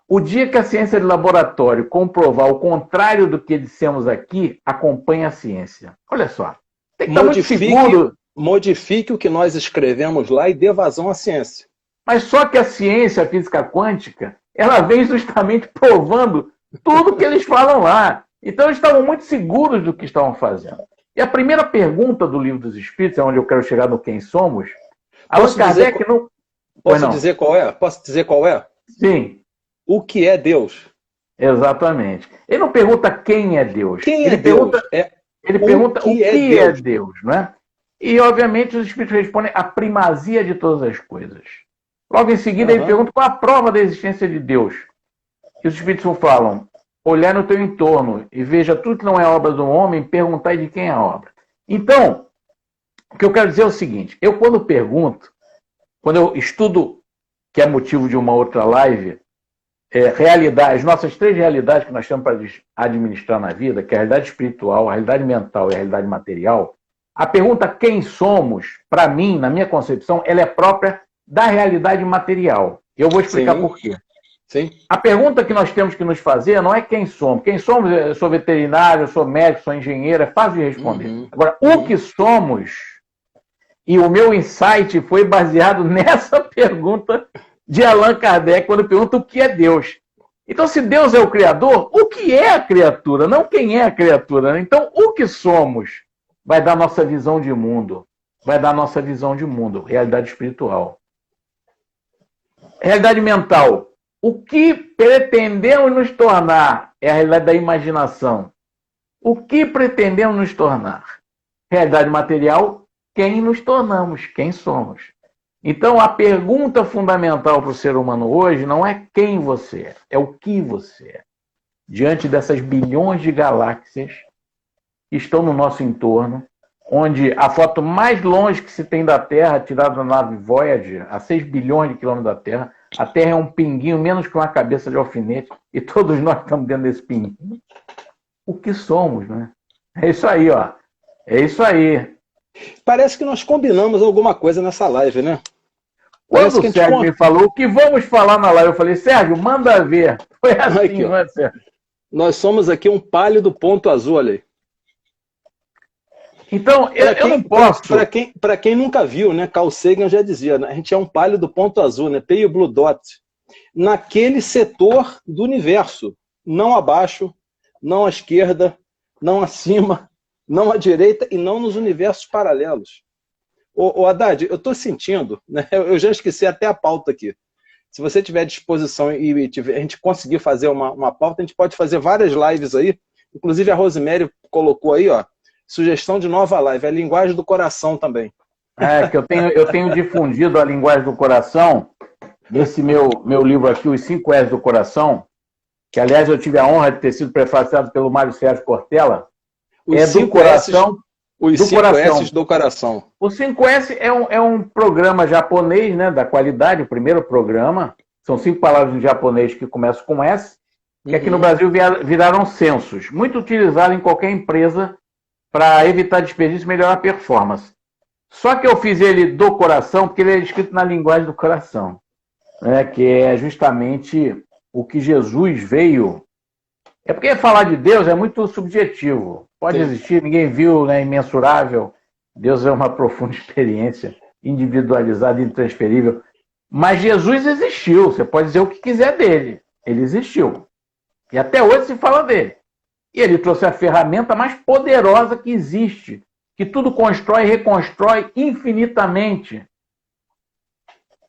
o dia que a ciência de laboratório comprovar o contrário do que dissemos aqui, acompanha a ciência. Olha só. Tem que estar muito seguro. Modifique o que nós escrevemos lá e dê vazão à ciência. Mas só que a ciência, a física quântica, ela vem justamente provando tudo que eles falam lá. Então, eles estavam muito seguros do que estavam fazendo. E a primeira pergunta do Livro dos Espíritos, é onde eu quero chegar no Quem Somos, Allan Kardec não... Posso dizer qual é? Posso dizer qual é? Sim. O que é Deus? Exatamente. Ele não pergunta quem é Deus. Quem ele é Deus? Ele pergunta o que é Deus, não é? E, obviamente, os Espíritos respondem a primazia de todas as coisas. Logo em seguida, ele pergunta qual a prova da existência de Deus. E os Espíritos falam, olhar no teu entorno e veja tudo que não é obra do homem, perguntar de quem é a obra. Então, o que eu quero dizer é o seguinte, eu quando pergunto, quando eu estudo, que é motivo de uma outra live, as nossas 3 realidades que nós temos para administrar na vida, que é a realidade espiritual, a realidade mental e a realidade material, a pergunta quem somos, para mim, na minha concepção, ela é própria da realidade material. Eu vou explicar por quê. Sim. A pergunta que nós temos que nos fazer não é quem somos. Quem somos, eu sou veterinário, eu sou médico, sou engenheiro, é fácil de responder. Agora, o que somos, e o meu insight foi baseado nessa pergunta de Allan Kardec, quando pergunta o que é Deus. Então, se Deus é o Criador, o que é a criatura? Não quem é a criatura. Então, o que somos vai dar nossa visão de mundo. Vai dar nossa visão de mundo, realidade espiritual. Realidade mental. O que pretendemos nos tornar é a realidade da imaginação. O que pretendemos nos tornar? Realidade material, quem nos tornamos, quem somos. Então, a pergunta fundamental para o ser humano hoje não é quem você é o que você é. Diante dessas bilhões de galáxias que estão no nosso entorno, onde a foto mais longe que se tem da Terra, tirada da nave Voyager, a 6 bilhões de quilômetros da Terra, a Terra é um pinguinho menos que uma cabeça de alfinete, e todos nós estamos dentro desse pinguinho. O que somos, né? É isso aí, ó. É isso aí. Parece que nós combinamos alguma coisa nessa live, né? Quando o Sérgio me falou o que vamos falar na live, eu falei, Sérgio, manda ver. Foi assim, aqui, não é, Sérgio? Nós somos aqui um pálido ponto azul, olha aí. Então, eu não posso... Para quem nunca viu, né? Carl Sagan já dizia, né, a gente é um pálido ponto azul, né? Pale Blue Dot. Naquele setor do universo. Não abaixo, não à esquerda, não acima, não à direita e não nos universos paralelos. Ô Haddad, eu estou sentindo, né? Eu já esqueci até a pauta aqui. Se você tiver disposição e a gente conseguir fazer uma pauta, a gente pode fazer várias lives aí. Inclusive a Rosemary colocou aí, ó, sugestão de nova live, a linguagem do coração também. Que eu tenho difundido a linguagem do coração, nesse meu livro aqui, Os 5 S do Coração, que aliás eu tive a honra de ter sido prefaciado pelo Mário Sérgio Cortella. Os 5 coração. Os 5 S do coração. O 5S é um programa japonês, né, da qualidade, o primeiro programa. São 5 palavras em japonês que começam com S, que aqui no Brasil viraram censos. Muito utilizado em qualquer empresa para evitar desperdício e melhorar a performance. Só que eu fiz ele do coração, porque ele é escrito na linguagem do coração, né, que é justamente o que Jesus veio... É porque falar de Deus é muito subjetivo. Pode existir, ninguém viu, né, imensurável. Deus é uma profunda experiência, individualizada, intransferível. Mas Jesus existiu, você pode dizer o que quiser dele. Ele existiu. E até hoje se fala dele. E ele trouxe a ferramenta mais poderosa que existe, que tudo constrói e reconstrói infinitamente.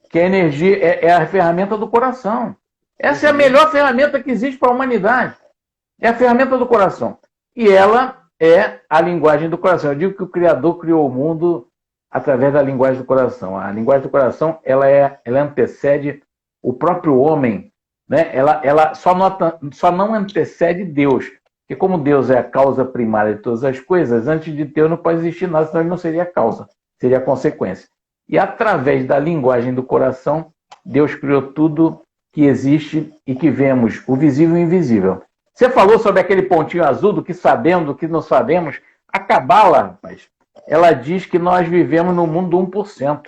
Que a energia é a ferramenta do coração. Essa é a melhor ferramenta que existe para a humanidade. É a ferramenta do coração. E ela é a linguagem do coração. Eu digo que o Criador criou o mundo através da linguagem do coração. A linguagem do coração, ela antecede o próprio homem, né? Ela só não antecede Deus. Porque como Deus é a causa primária de todas as coisas, antes de Deus não pode existir nada, senão ele não seria a causa, seria a consequência. E através da linguagem do coração, Deus criou tudo que existe e que vemos, o visível e o invisível. Você falou sobre aquele pontinho azul, do que sabemos, do que não sabemos. A Cabala, rapaz, ela diz que nós vivemos no mundo do 1%.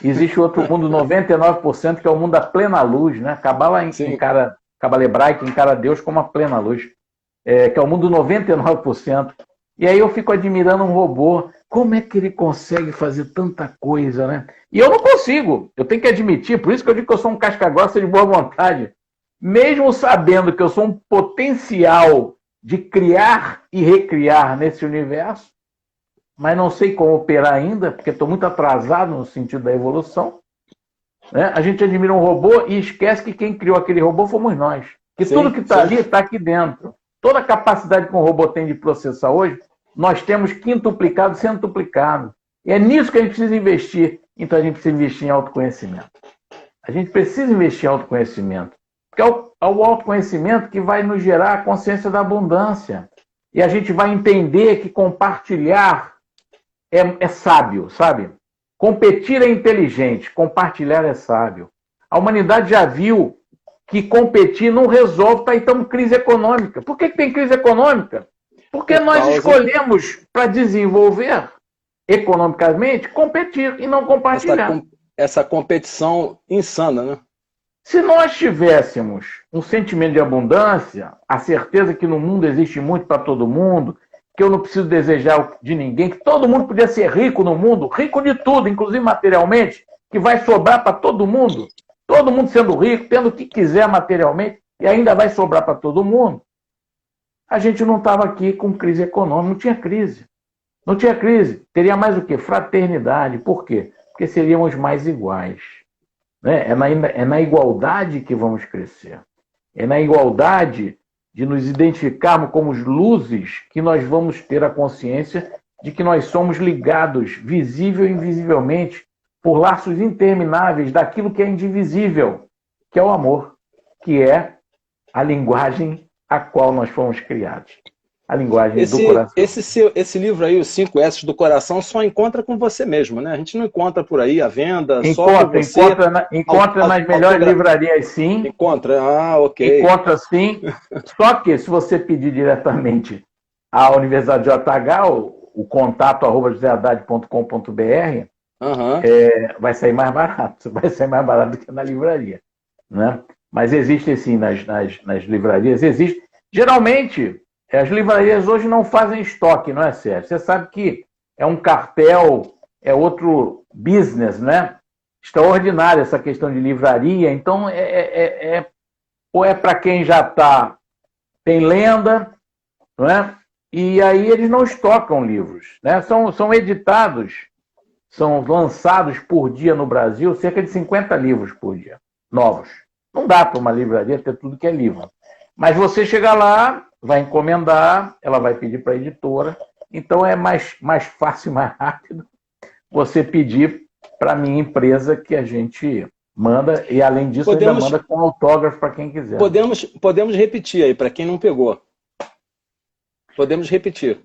Existe outro mundo, 99%, que é o mundo da plena luz, né? Cabala encara, Cabala hebraica encara Deus como a plena luz, que é o mundo 99%. E aí eu fico admirando um robô, como é que ele consegue fazer tanta coisa, né? E eu não consigo, eu tenho que admitir, por isso que eu digo que eu sou um casca-grossa de boa vontade. mesmo sabendo que eu sou um potencial de criar e recriar nesse universo, mas não sei como operar ainda, porque estou muito atrasado no sentido da evolução, né? A gente admira um robô e esquece que quem criou aquele robô fomos nós. Que sim, tudo que está ali está aqui dentro. Toda a capacidade que um robô tem de processar hoje, nós temos quintuplicado, centuplicado. E é nisso que a gente precisa investir. Então a gente precisa investir em autoconhecimento. A gente precisa investir em autoconhecimento. Porque é o autoconhecimento que vai nos gerar a consciência da abundância. E a gente vai entender que compartilhar é sábio, sabe? Competir é inteligente, compartilhar é sábio. A humanidade já viu que competir não resolve, tá? Então, crise econômica. Por que tem crise econômica? Porque nós escolhemos, para desenvolver economicamente, competir e não compartilhar. Essa competição insana, né? Se nós tivéssemos um sentimento de abundância, a certeza que no mundo existe muito para todo mundo, que eu não preciso desejar de ninguém, que todo mundo podia ser rico no mundo, rico de tudo, inclusive materialmente, que vai sobrar para todo mundo sendo rico, tendo o que quiser materialmente, e ainda vai sobrar para todo mundo, a gente não estava aqui com crise econômica, não tinha crise. Não tinha crise. Teria mais o quê? Fraternidade. Por quê? Porque seríamos mais iguais. Né? É na igualdade que vamos crescer. É na igualdade de nos identificarmos como luzes que nós vamos ter a consciência de que nós somos ligados, visível e invisivelmente, por laços intermináveis daquilo que é indivisível, que é o amor, que é a linguagem a qual nós fomos criados. A linguagem do coração. Esse livro aí, Os 5 S do Coração, só encontra com você mesmo, né? A gente não encontra por aí à venda, só com você. Encontra nas melhores livrarias, sim. Encontra, ok. Encontra, sim. Só que, se você pedir diretamente à Universidade JH, o contato @josehaddad.com.br, vai sair mais barato. Vai sair mais barato do que na livraria. Né? Mas existe, sim, nas livrarias. Existe. Geralmente, as livrarias hoje não fazem estoque, não é, Sérgio? Você sabe que é um cartel, é outro business, né? Extraordinário essa questão de livraria. Então, ou é para quem já tem lenda, não é? E aí eles não estocam livros, né? São editados, são lançados por dia no Brasil cerca de 50 livros por dia, novos. Não dá para uma livraria ter tudo que é livro. Mas você chega lá, vai encomendar, ela vai pedir para a editora, então é mais fácil, mais rápido você pedir para a minha empresa que a gente manda, e além disso ainda manda com autógrafo para quem quiser. Podemos repetir aí, para quem não pegou. Podemos repetir.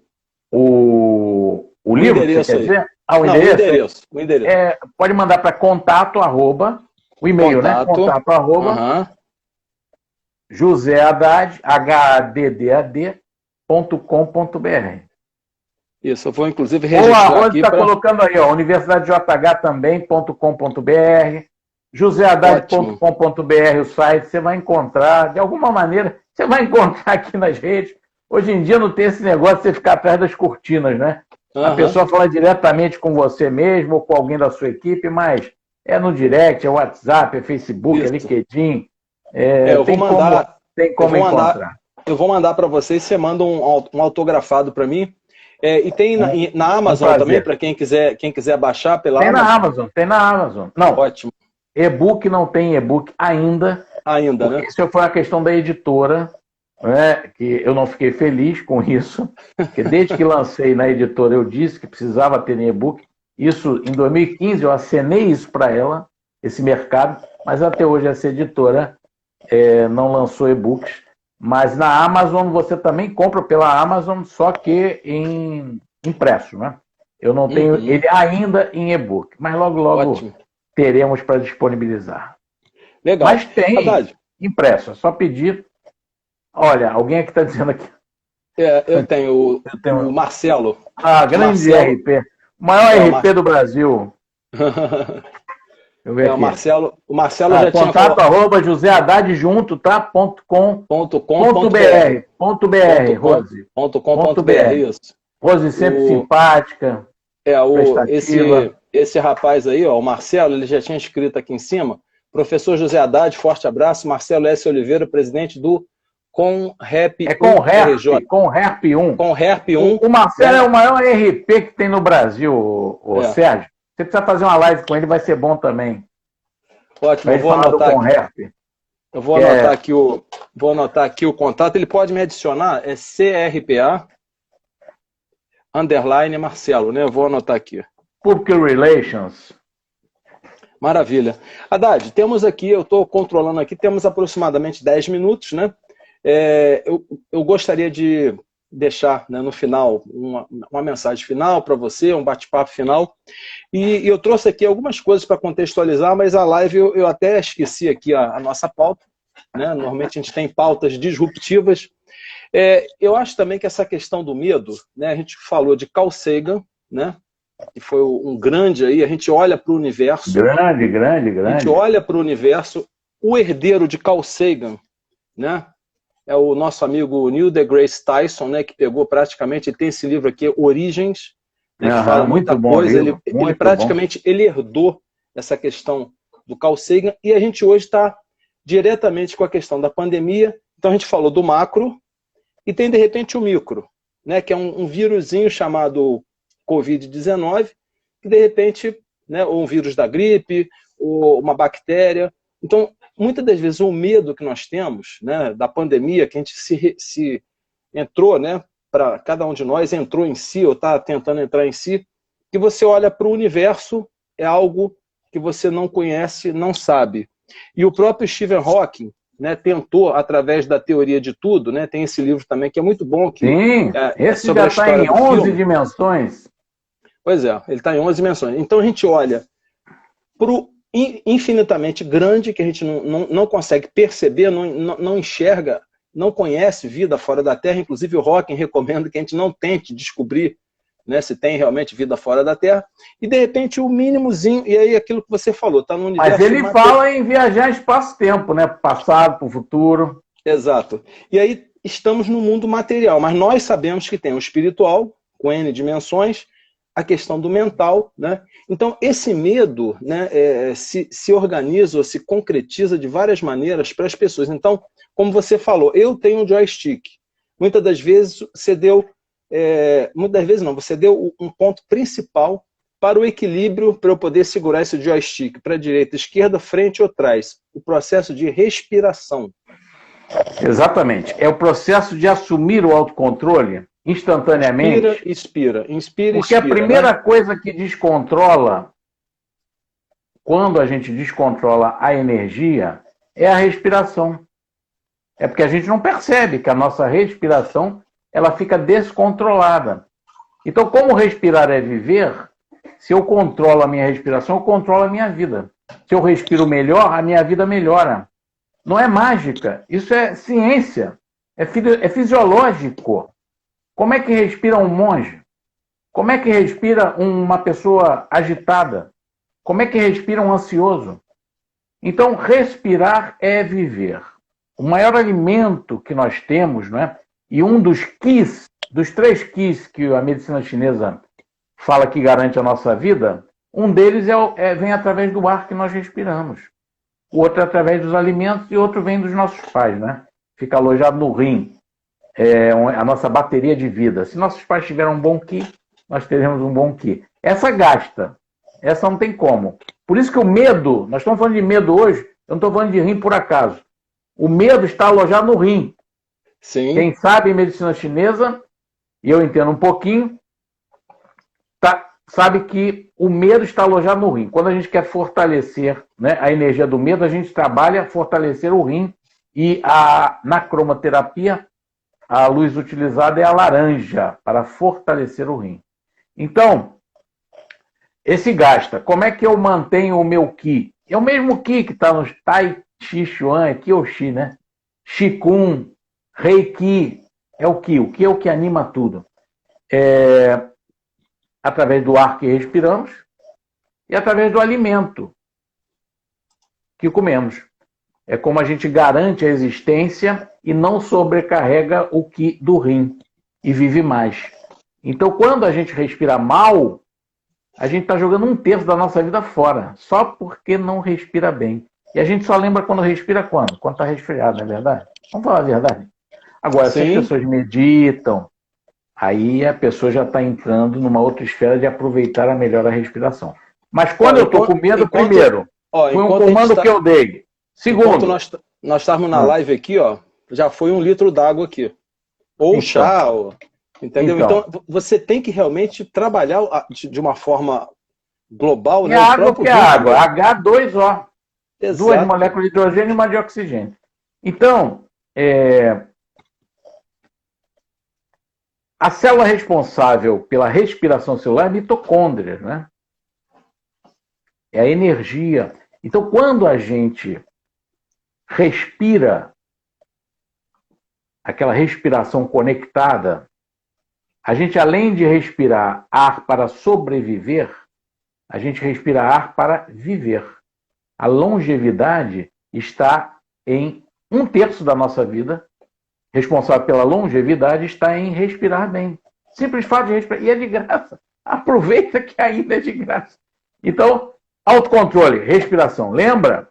O livro, endereço, você quer dizer? O endereço. O endereço. Pode mandar para contato, o e-mail, né? Contato, josehaddad, haddad.com.br. Isso, eu vou inclusive registrar aqui. Ou a Rose está colocando aí, universidadejh também.com.br, josehaddad.com.br, o site, você vai encontrar, de alguma maneira, você vai encontrar aqui nas redes. Hoje em dia não tem esse negócio de você ficar atrás das cortinas, né? A pessoa fala diretamente com você mesmo ou com alguém da sua equipe, mas é no direct, é WhatsApp, é Facebook, é LinkedIn. Tem como encontrar. Eu vou mandar para vocês, você manda um autografado para mim. E tem na Amazon também, para quem quiser baixar pela Amazon. Tem na Amazon. Não. Ótimo. E-book não tem e-book ainda. Né? Isso foi uma questão da editora, né, que eu não fiquei feliz com isso, porque desde que lancei na editora eu disse que precisava ter e-book. Isso, em 2015, eu acenei isso para ela, esse mercado, mas até hoje essa editora não lançou e-books. Mas na Amazon você também compra pela Amazon, só que em impresso, né? Eu não tenho ele ainda em e-book, mas logo teremos para disponibilizar. Legal. Mas tem impresso, é só pedir. Olha, alguém aqui está dizendo aqui. Eu tenho o Marcelo. Grande Marcelo. RP. O maior RP do Brasil. O Marcelo já tinha contato @josehaddad junto, tá? .com.br, Rose. Isso. Rose sempre simpática. Esse rapaz aí, o Marcelo, ele já tinha escrito aqui em cima, Professor José Haddad, forte abraço. Marcelo S. Oliveira, presidente do ConRep 1. ConRep 1. ConRep 1. O Marcelo é o maior RP que tem no Brasil, Sérgio. Você precisa fazer uma live com ele, vai ser bom também. Ótimo, eu vou anotar aqui o contato. Ele pode me adicionar, é CRPA _ Marcelo, né? Eu vou anotar aqui. Public Relations. Maravilha. Haddad, temos aqui, eu estou controlando aqui, temos aproximadamente 10 minutos, né? Eu gostaria de deixar, né, no final uma mensagem final para você, um bate-papo final. E eu trouxe aqui algumas coisas para contextualizar, mas a live eu até esqueci aqui a nossa pauta, né? Normalmente a gente tem pautas disruptivas. Eu acho também que essa questão do medo, né? A gente falou de Carl Sagan, né? Que foi um grande aí, a gente olha para o universo. Grande. A gente olha para o universo, o herdeiro de Carl Sagan, né? É o nosso amigo Neil deGrasse Tyson, né? Que pegou praticamente, ele tem esse livro aqui, Origens, né, que fala muita coisa. Ele praticamente herdou essa questão do Carl Sagan, e a gente hoje está diretamente com a questão da pandemia. Então a gente falou do macro, e tem de repente o micro, né? Que é um vírusinho chamado Covid-19, que de repente, né, ou um vírus da gripe, ou uma bactéria. Então, muitas das vezes o medo que nós temos, né, da pandemia, que a gente se entrou, né, para cada um de nós entrou em si, ou está tentando entrar em si, que você olha para o universo, é algo que você não conhece, não sabe. E o próprio Stephen Hawking, né, tentou, através da teoria de tudo, né, tem esse livro também que é muito bom. Sim, esse já está em 11 dimensões. Pois é, ele está em 11 dimensões. Então a gente olha para o infinitamente grande, que a gente não consegue perceber, não enxerga, não conhece vida fora da Terra. Inclusive o Hawking recomenda que a gente não tente descobrir, né, se tem realmente vida fora da Terra. E de repente o mínimozinho, e aí aquilo que você falou, está no universo. Mas ele fala em viajar espaço-tempo, né? Passado, para o futuro. Exato. E aí estamos no mundo material, mas nós sabemos que tem o espiritual, com N dimensões, a questão do mental, né? Então, esse medo, né, se organiza ou se concretiza de várias maneiras para as pessoas. Então, como você falou, eu tenho um joystick. Muitas das vezes você deu, você deu um ponto principal para o equilíbrio, para eu poder segurar esse joystick para a direita, esquerda, frente ou trás. O processo de respiração. Exatamente. É o processo de assumir o autocontrole instantaneamente. Inspira. Porque a primeira coisa que descontrola, quando a gente descontrola a energia, é a respiração. É porque a gente não percebe que a nossa respiração ela fica descontrolada. Então, como respirar é viver, se eu controlo a minha respiração, eu controlo a minha vida. Se eu respiro melhor, a minha vida melhora. Não é mágica, isso é ciência, é fisiológico. Como é que respira um monge? Como é que respira uma pessoa agitada? Como é que respira um ansioso? Então, respirar é viver. O maior alimento que nós temos, não é? E um dos Qis, dos 3 Qis que a medicina chinesa fala que garante a nossa vida, um deles vem através do ar que nós respiramos. O outro é através dos alimentos e outro vem dos nossos pais, né? Fica alojado no rim. É a nossa bateria de vida. Se nossos pais tiveram um bom Qi, nós teremos um bom Qi. Essa gasta. Essa não tem como. Por isso que o medo, nós estamos falando de medo hoje, eu não estou falando de rim por acaso. O medo está alojado no rim. Sim. Quem sabe em medicina chinesa, e eu entendo um pouquinho, sabe que o medo está alojado no rim. Quando a gente quer fortalecer, né, a energia do medo, a gente trabalha fortalecer o rim. E na cromoterapia, a luz utilizada é a laranja, para fortalecer o rim. Então, esse gasta. Como é que eu mantenho o meu Qi? É o mesmo Qi que está nos Tai Chi Chuan, é Qi ou Chi, né? Qigong, Reiki, é o Qi. O Qi é o que anima tudo. Através do ar que respiramos e através do alimento que comemos. É como a gente garante a existência e não sobrecarrega o Qi do rim e vive mais. Então, quando a gente respira mal, a gente está jogando 1/3 da nossa vida fora, só porque não respira bem. E a gente só lembra quando respira quando? Quando está resfriado, não é verdade? Vamos falar a verdade. Agora, se as Sim. pessoas meditam, aí a pessoa já está entrando numa outra esfera de aproveitar a melhor a respiração. Mas quando eu estou com medo, primeiro, foi um comando que eu dei. Enquanto Segundo, nós estávamos na live aqui, ó, já foi 1 litro d'água aqui. Ou chá, entendeu? Então, você tem que realmente trabalhar de uma forma global, né? A água, que é água, H2O. Exato. 2 moléculas de hidrogênio e uma de oxigênio. Então, a célula responsável pela respiração celular é a mitocôndria, né? É a energia. Então, quando a gente respira aquela respiração conectada, a gente, além de respirar ar para sobreviver, a gente respira ar para viver. A longevidade está em 1/3 da nossa vida. Responsável pela longevidade está em respirar bem. Simples fato de respirar. E é de graça. Aproveita que ainda é de graça. Então, autocontrole, respiração. Lembra?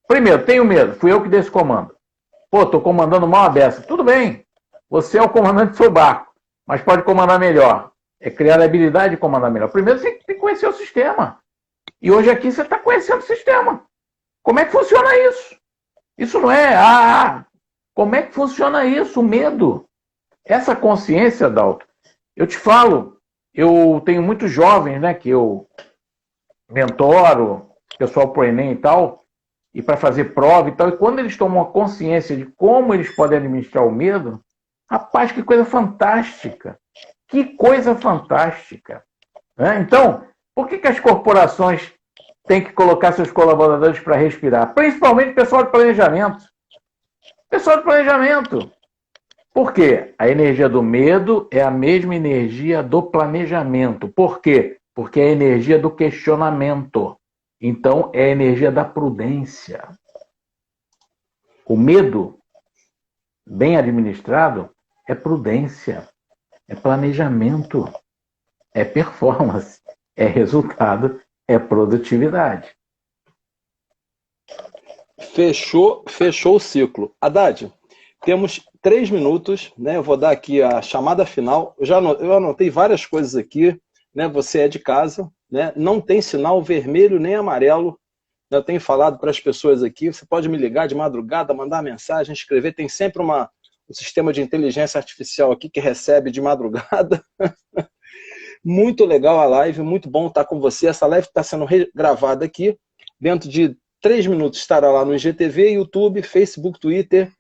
Primeiro, tenho medo. Fui eu que dei esse comando. Pô, estou comandando mal a beça. Tudo bem. Você é o comandante do seu barco. Mas pode comandar melhor. É criar a habilidade de comandar melhor. Primeiro, você tem que conhecer o sistema. E hoje aqui você está conhecendo o sistema. Como é que funciona isso? Isso não é... como é que funciona isso? O medo. Essa consciência, Dalton, eu te falo, eu tenho muitos jovens, né, que eu mentoro, pessoal pro Enem e tal, e para fazer prova e tal, e quando eles tomam a consciência de como eles podem administrar o medo, rapaz, que coisa fantástica. Que coisa fantástica. Então, por que as corporações têm que colocar seus colaboradores para respirar? Principalmente o pessoal de planejamento. Pessoal de planejamento. Por quê? A energia do medo é a mesma energia do planejamento. Por quê? Porque é a energia do questionamento. Então, é a energia da prudência. O medo, bem administrado, é prudência, é planejamento, é performance, é resultado, é produtividade. Fechou o ciclo. Haddad, temos 3 minutos, né? Eu vou dar aqui a chamada final. Eu anotei várias coisas aqui, né? Você é de casa, né? Não tem sinal vermelho nem amarelo. Eu tenho falado para as pessoas aqui, você pode me ligar de madrugada, mandar mensagem, escrever, tem sempre um sistema de inteligência artificial aqui que recebe de madrugada. Muito legal a live, muito bom estar com você. Essa live está sendo gravada aqui. Dentro de 3 minutos estará lá no IGTV, YouTube, Facebook, Twitter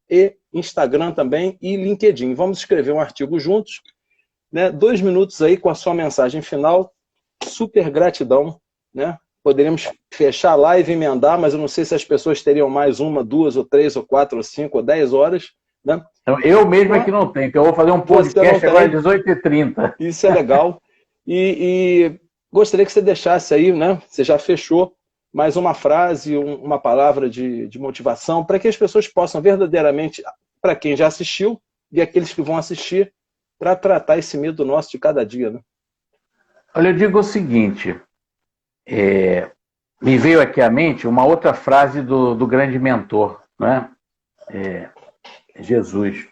e Instagram também e LinkedIn. Vamos escrever um artigo juntos, né? 2 minutos aí com a sua mensagem final. Super gratidão, né? Poderíamos fechar a live e emendar, mas eu não sei se as pessoas teriam mais 1, 2, ou 3, ou 4, ou 5, ou 10 horas, né? Então, eu mesmo aqui não tenho, porque eu vou fazer um podcast agora às 18h30. Isso é legal. E gostaria que você deixasse aí, né? Você já fechou mais uma frase, uma palavra de motivação, para que as pessoas possam verdadeiramente, para quem já assistiu e aqueles que vão assistir, para tratar esse medo nosso de cada dia, né? Olha, eu digo o seguinte, me veio aqui à mente uma outra frase do grande mentor, né? Jesus,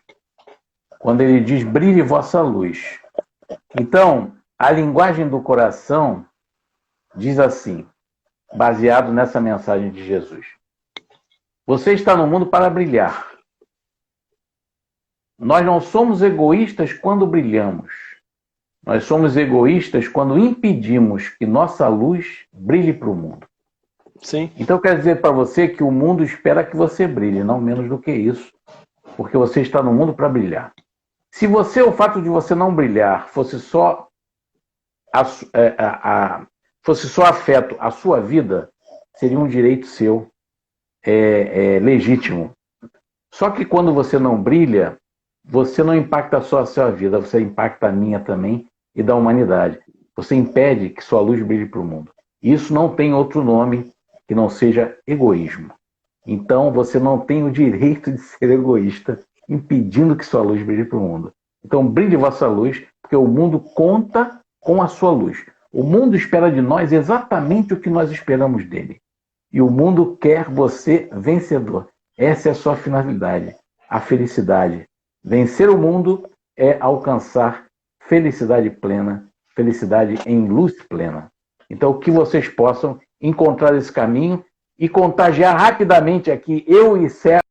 quando ele diz, brilhe vossa luz. Então, a linguagem do coração diz assim, baseado nessa mensagem de Jesus. Você está no mundo para brilhar. Nós não somos egoístas quando brilhamos. Nós somos egoístas quando impedimos que nossa luz brilhe para o mundo. Sim. Então, quer dizer para você que o mundo espera que você brilhe, não menos do que isso. Porque você está no mundo para brilhar. Se o fato de você não brilhar fosse só afeto à sua vida, seria um direito seu, legítimo. Só que quando você não brilha, você não impacta só a sua vida, você impacta a minha também e da humanidade. Você impede que sua luz brilhe para o mundo. Isso não tem outro nome que não seja egoísmo. Então você não tem o direito de ser egoísta, impedindo que sua luz brilhe para o mundo. Então brilhe vossa luz, porque o mundo conta com a sua luz. O mundo espera de nós exatamente o que nós esperamos dele. e o mundo quer você vencedor. Essa é a sua finalidade, a felicidade. Vencer o mundo é alcançar felicidade plena, felicidade em luz plena. Então, que vocês possam encontrar esse caminho e contagiar rapidamente aqui, eu e Sérgio,